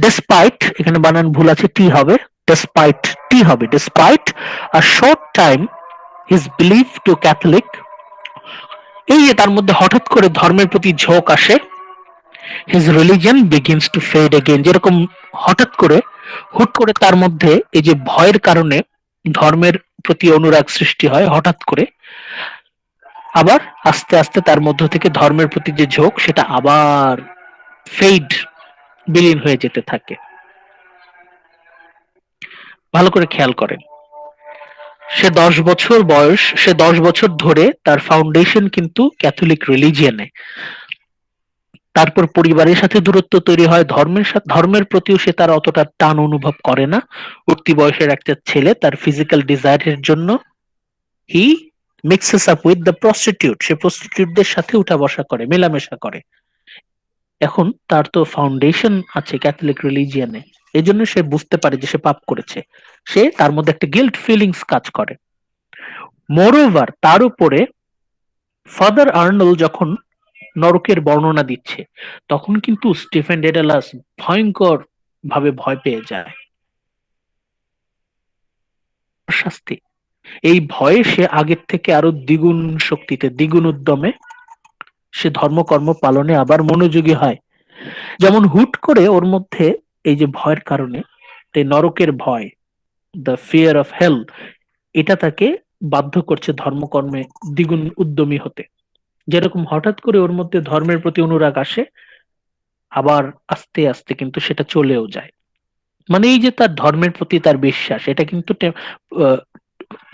ডেসপাইট, এখানে বানান ভুল আছে, টি হবে, ডেসপাইট টি হবে, ডেসপাইট আ short time his believe two Catholic, এই যে তার মধ্যে হঠাৎ করে ধর্মের প্রতি ঝোঁক আসে, his religion begins to fade again, যেরকম হুট করে তার মধ্যে এই যে ভয়ের কারণে ধর্মের প্রতি অনুরাগ সৃষ্টি হয় হঠাৎ করে, আবার আস্তে আস্তে তার মধ্য থেকে ধর্মের প্রতি যে ঝোঁক সেটা আবার ফেড, বিলীন হয়ে যেতে থাকে। ভালো করে খেয়াল করেন, সে 10 বছর বয়স, সে 10 বছর ধরে তার ফাউন্ডেশন কিন্তু ক্যাথলিক রিলিজিয়নে। তারপর পরিবারের সাথে দূরত্ব তৈরি হয়, ধর্মের প্রতিও সে তার অতটা টান অনুভব করে না। উঠতি বয়সের একটা ছেলে তার ফিজিক্যাল ডিজায়ারের জন্য he mixes up with the prostitute, সে প্রস্টিটিউটদের সাথে উঠা বসা করে, মেলামেশা করে। এখন তার তো ফাউন্ডেশন আছে ক্যাথলিক রিলিজিয়নে, এই জন্য সে বুঝতে পারে যে সে পাপ করেছে, সে তার মধ্যে একটা গিল্ট ফিলিংস কাজ করে। মোরওভার তার উপরে ফাদার আর্নল্ড যখন নরকের বর্ণনা দিচ্ছে তখন কিন্তু স্টিফেন ডেডলাস ভয়ঙ্কর ভাবে ভয় পেয়ে যায়। শাস্তি, এই ভয়ে সে আগের থেকে আরো দ্বিগুণ শক্তিতে, দ্বিগুণ উদ্যমে সে ধর্মকর্ম পালনে আবার মনোযোগী হয়। যেমন হুট করে ওর মধ্যে এই যে ভয়ের কারণে, এই নরকের ভয়, দ্য ফিয়ার অফ হেল, এটা তাকে বাধ্য করছে ধর্মকর্মে দ্বিগুণ উদ্যমী হতে। যেরকম হঠাৎ করে ওর মধ্যে ধর্মের প্রতি অনুরাগ আসে, আবার আস্তে আস্তে কিন্তু সেটা চলেও যায়। মানে এই যে তার ধর্মের প্রতি তার বিশ্বাস, এটা কিন্তু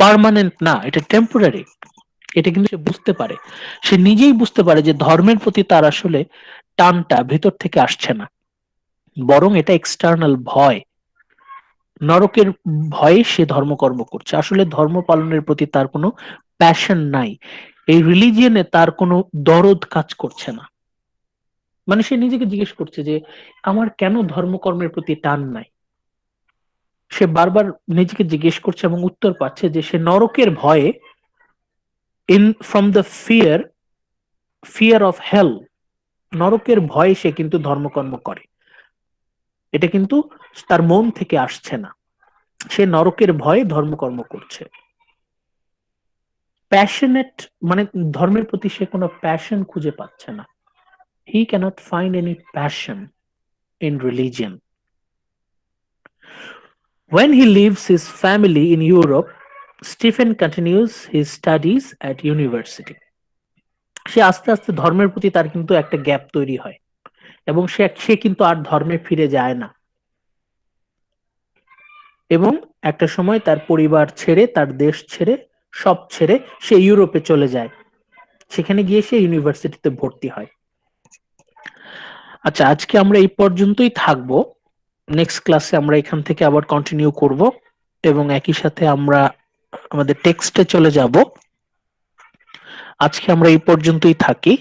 পার্মানেন্ট না, এটা টেম্পোরারি। এটা কিন্তু সে বুঝতে পারে, সে নিজেই বুঝতে পারে যে ধর্মের প্রতি তার আসলে টানটা ভেতর থেকে আসছে না, বরং এটা এক্সটার্নাল ভয়, নরকের ভয়ে সে ধর্মকর্ম করছে। আসলে ধর্ম পালনের প্রতি তার কোনো প্যাশন নাই, এই রিলিজিয়নে তার কোনো দরদ কাজ করছে না। মানে সে নিজেকে জিজ্ঞেস করছে যে আমার কেন ধর্মকর্মের প্রতি টান নাই। সে বারবার নিজেকে জিজ্ঞেস করছে এবং উত্তর পাচ্ছে যে সে নরকের ভয়ে, in from the fear fear of hell, নরকের ভয়ে সে কিন্তু ধর্মকর্ম করে। এটা কিন্তু তার মন থেকে আসছে না, সে নরকের ভয়ে ধর্মকর্ম করছে। প্যাশনেট মানে ধর্মের প্রতি সে কোনো প্যাশন খুঁজে পাচ্ছে না। He cannot find any passion in religion. When he leaves his family in Europe, Stephen continues his studies at university. সে আস্তে আস্তে ধর্মের প্রতি তার কিন্তু একটা গ্যাপ তৈরি হয়, এবং সে কিন্তু আর ধর্মে ফিরে যায় না, এবং একটা সময় তার পরিবার ছেড়ে, তার দেশ ছেড়ে, সব ছেড়ে সে ইউরোপে চলে যায়। সেখানে গিয়ে সে ইউনিভার্সিটিতে ভর্তি হয়। আচ্ছা, আজকে আমরা এই পর্যন্তই থাকবো। নেক্সট ক্লাসে আমরা এখান থেকে আবার কন্টিনিউ করব, এবং একই সাথে আমরা আমাদের টেক্সটে চলে যাব। আজকে আমরা এই পর্যন্তই থাকি,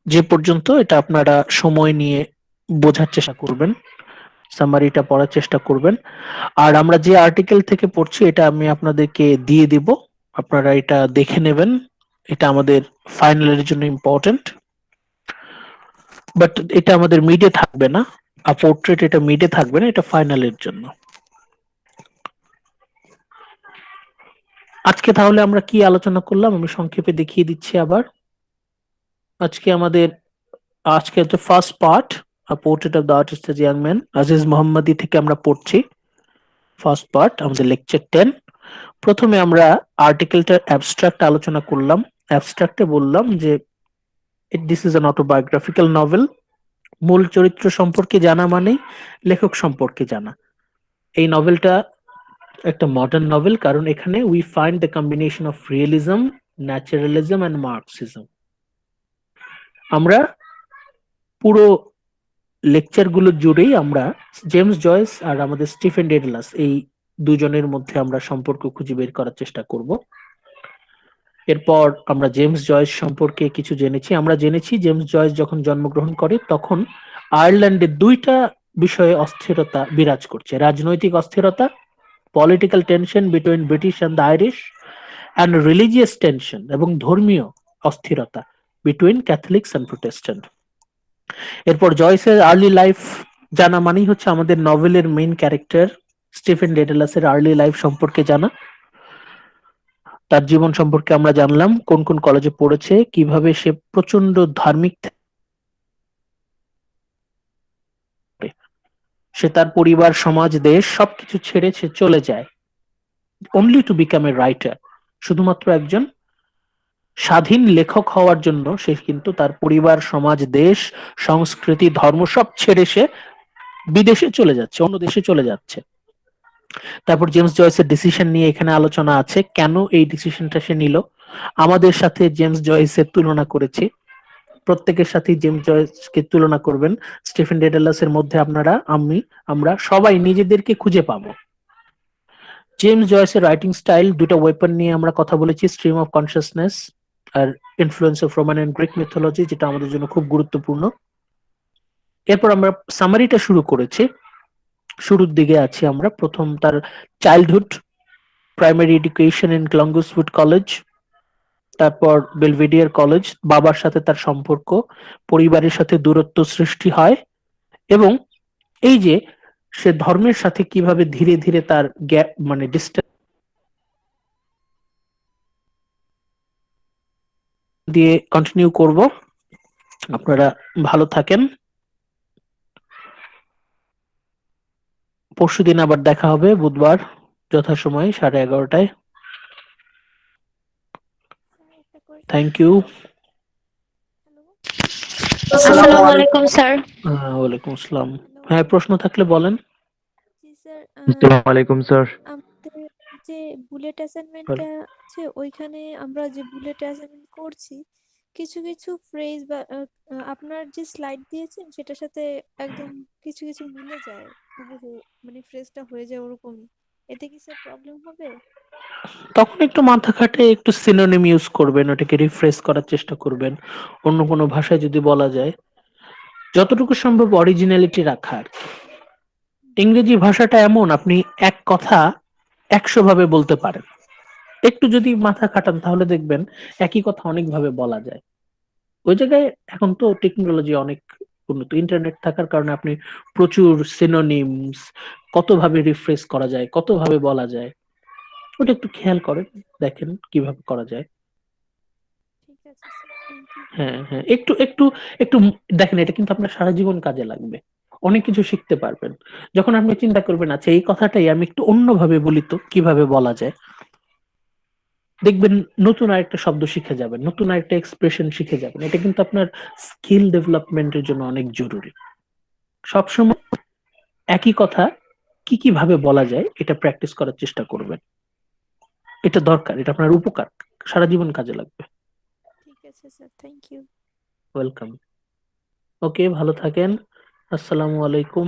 যে পর্যন্ত এটা আপনারা সময় নিয়ে বোঝার চেষ্টা করবেন, সামারিটা পড়ার চেষ্টা করবেন। আর আমরা যে আর্টিকেল থেকে পড়ছি এটা আমি আপনাদেরকে দিয়ে দিব, আপনারা এটা দেখে নেবেন। এটা আমাদের ফাইনালের জন্য ইম্পর্টেন্ট, বাট এটা আমাদের মিডে থাকবে না, আর পোর্ট্রেট এটা মিডে থাকবে না, এটা ফাইনালের জন্য। আজকে তাহলে আমরা কি আলোচনা করলাম আমি সংক্ষেপে দেখিয়ে দিচ্ছি আবার। আজকে হচ্ছে first part, a portrait of the artist as young man, Aziz Mohammadi থেকে আমরা পড়ছি। ফার্স্ট পার্ট আমাদের লেকচার 10। প্রথমে আমরা আর্টিকেলটার অ্যাবস্ট্রাক্ট আলোচনা করলাম। অ্যাবস্ট্রাক্টে বললাম যে this is an autobiographical novel. মূল চরিত্র সম্পর্কে জানা মানেই লেখক সম্পর্কে জানা। এই নভেলটা একটা মডার্ন নভেল, কারণ এখানে we find the combination of realism, naturalism and Marxism. আমরা পুরো লেকচার গুলো জুড়েই আমরা জেমস জয়েস আর আমাদের স্টিফেন ডেডলাস, এই দুজনের মধ্যে আমরা সম্পর্ক খুঁজে বের করার চেষ্টা করব। এরপর আমরা জেমস জয়েস সম্পর্কে কিছু জেনেছি। আমরা জেনেছি জেমস জয়েস যখন জন্মগ্রহণ করে তখন আয়ারল্যান্ডে দুইটা বিষয়ে অস্থিরতা বিরাজ করছে: রাজনৈতিক অস্থিরতা, political tension between British and the Irish, and religious tension, এবং ধর্মীয় অস্থিরতা বিটুইন ক্যাথলিক্স অ্যান্ড প্রোটেস্ট্যান্ট। এরপর জয়েসের আর্লি লাইফ জানা মানেই হচ্ছে আমাদের নভেলের মেইন ক্যারেক্টার স্টিফেন ডেডলাসের আর্লি লাইফ সম্পর্কে জানা। তার জীবন সম্পর্কে আমরা জানলাম, কোন কোন কলেজে পড়েছে, কিভাবে সে প্রচন্ড ধার্মিক, সে তার পরিবার, সমাজ, দেশ সবকিছু ছেড়ে সে চলে যায় only to become a writer. শুধুমাত্র একজন স্বাধীন লেখক হওয়ার জন্য সে কিন্তু তার পরিবার, সমাজ, দেশ, সংস্কৃতি, ধর্ম সব ছেড়ে সে বিদেশে চলে যাচ্ছে, অন্য দেশে চলে যাচ্ছে। তারপর জেমস জয়েসের ডিসিশন নিয়ে এখানে আলোচনা আছে, কেন এই ডিসিশনটা সে নিল। আমাদের সাথে জেমস জয়েসের তুলনা করেছি, প্রত্যেকের সাথেই জেমস জয়েসকে তুলনা করবেন। স্টিফেন ডেডলাসের মধ্যে আমরা সবাই নিজেদেরকে খুঁজে পাবো। জেমস জয়েসের রাইটিং স্টাইল, দুটো ওয়েপন নিয়ে আমরা কথা বলেছি: স্ট্রিম অফ কনসিয়াসনেস আর influence of Roman and Greek mythology, যেটা আমাদের জন্য খুব গুরুত্বপূর্ণ। এরপর আমরা সামারিটা শুরু করেছি। শুরুর দিকে আছি আমরা। প্রথম তার childhood, primary education in Clongowes wood college, তারপর বেলভেডিয়ার কলেজ, বাবার সাথে তার সম্পর্ক, পরিবারের সাথে দূরত্ব সৃষ্টি হয়, এবং এই যে সে ধর্মের সাথে কিভাবে ধীরে ধীরে তার গ্যাপ মানে ডিস্টেন্স দিয়ে কন্টিনিউ করব। আপনারা ভালো থাকেন। পরশুদিন আবার দেখা হবে বুধবার যথাসময়ে 11:30টায়। Thank you. আসসালামু আলাইকুম স্যার। ওয়ালাইকুম আসসালাম। হ্যাঁ, প্রশ্ন থাকলে বলেন। জি স্যার, আসসালামু আলাইকুম স্যার। আমাদের যে বুলেট অ্যাসাইনমেন্টটা আছে ওইখানে আমরা যে বুলেট অ্যাসাইনমেন্ট করছি কিছু কিছু ফ্রেজ বা আপনার যে স্লাইড দিয়েছেন সেটার সাথে একদম কিছু কিছু মিলে যায়, হুবহু মানে ফ্রেজটা হয়ে যায় ওরকমই। এতে কি স্যার প্রবলেম হবে? তখন একটু মাথা খাটে একটু সিনোনিম ইউজ করবেন, ওটাকে রিফ্রেশ করার চেষ্টা করবেন। অন্য কোনো ভাষায় যদি বলা যায়, যতটুকু সম্ভব অরিজিনালিটি রাখা আর কি। ইংরেজি ভাষাটা এমন, আপনি এক কথা 100 ভাবে বলতে পারেন। একটু যদি মাথা খাটান তাহলে দেখবেন একই কথা অনেক ভাবে বলা যায়। ওই জায়গায় এখন তো টেকনোলজি অনেক উন্নত, ইন্টারনেট থাকার কারণে আপনি প্রচুর সিনোনিমস কতভাবে রিফ্রেশ করা যায়, কতভাবে বলা যায়, ওটা একটু খেয়াল করেন, দেখেন কিভাবে করা যায়। ঠিক আছে স্যার, থ্যাংক ইউ। হ্যাঁ হ্যাঁ, একটু একটু একটু দেখেন, এটা কিন্তু আপনার সারা জীবন কাজে লাগবে। অনেক কিছু শিখতে পারবেন যখন আপনি চিন্তা করবেন, আচ্ছা এই কথাটাই আমি একটু অন্যভাবে বলি তো কিভাবে বলা যায়। দেখবেন নতুন আরেকটা শব্দ শিখে যাবেন, নতুন আরেকটা এক্সপ্রেশন শিখে যাবেন। এটা কিন্তু আপনার স্কিল ডেভেলপমেন্টের জন্য অনেক জরুরি। সবসময় একই কথা কি কি ভাবে বলা যায় এটা প্র্যাকটিস করার চেষ্টা করবেন। এটা দরকার, এটা আপনার উপকার, সারা জীবন কাজে লাগবে। ঠিক আছে স্যার, থ্যাংক ইউ। ওয়েলকাম। ওকে, ভালো থাকেন। আসসালামু আলাইকুম।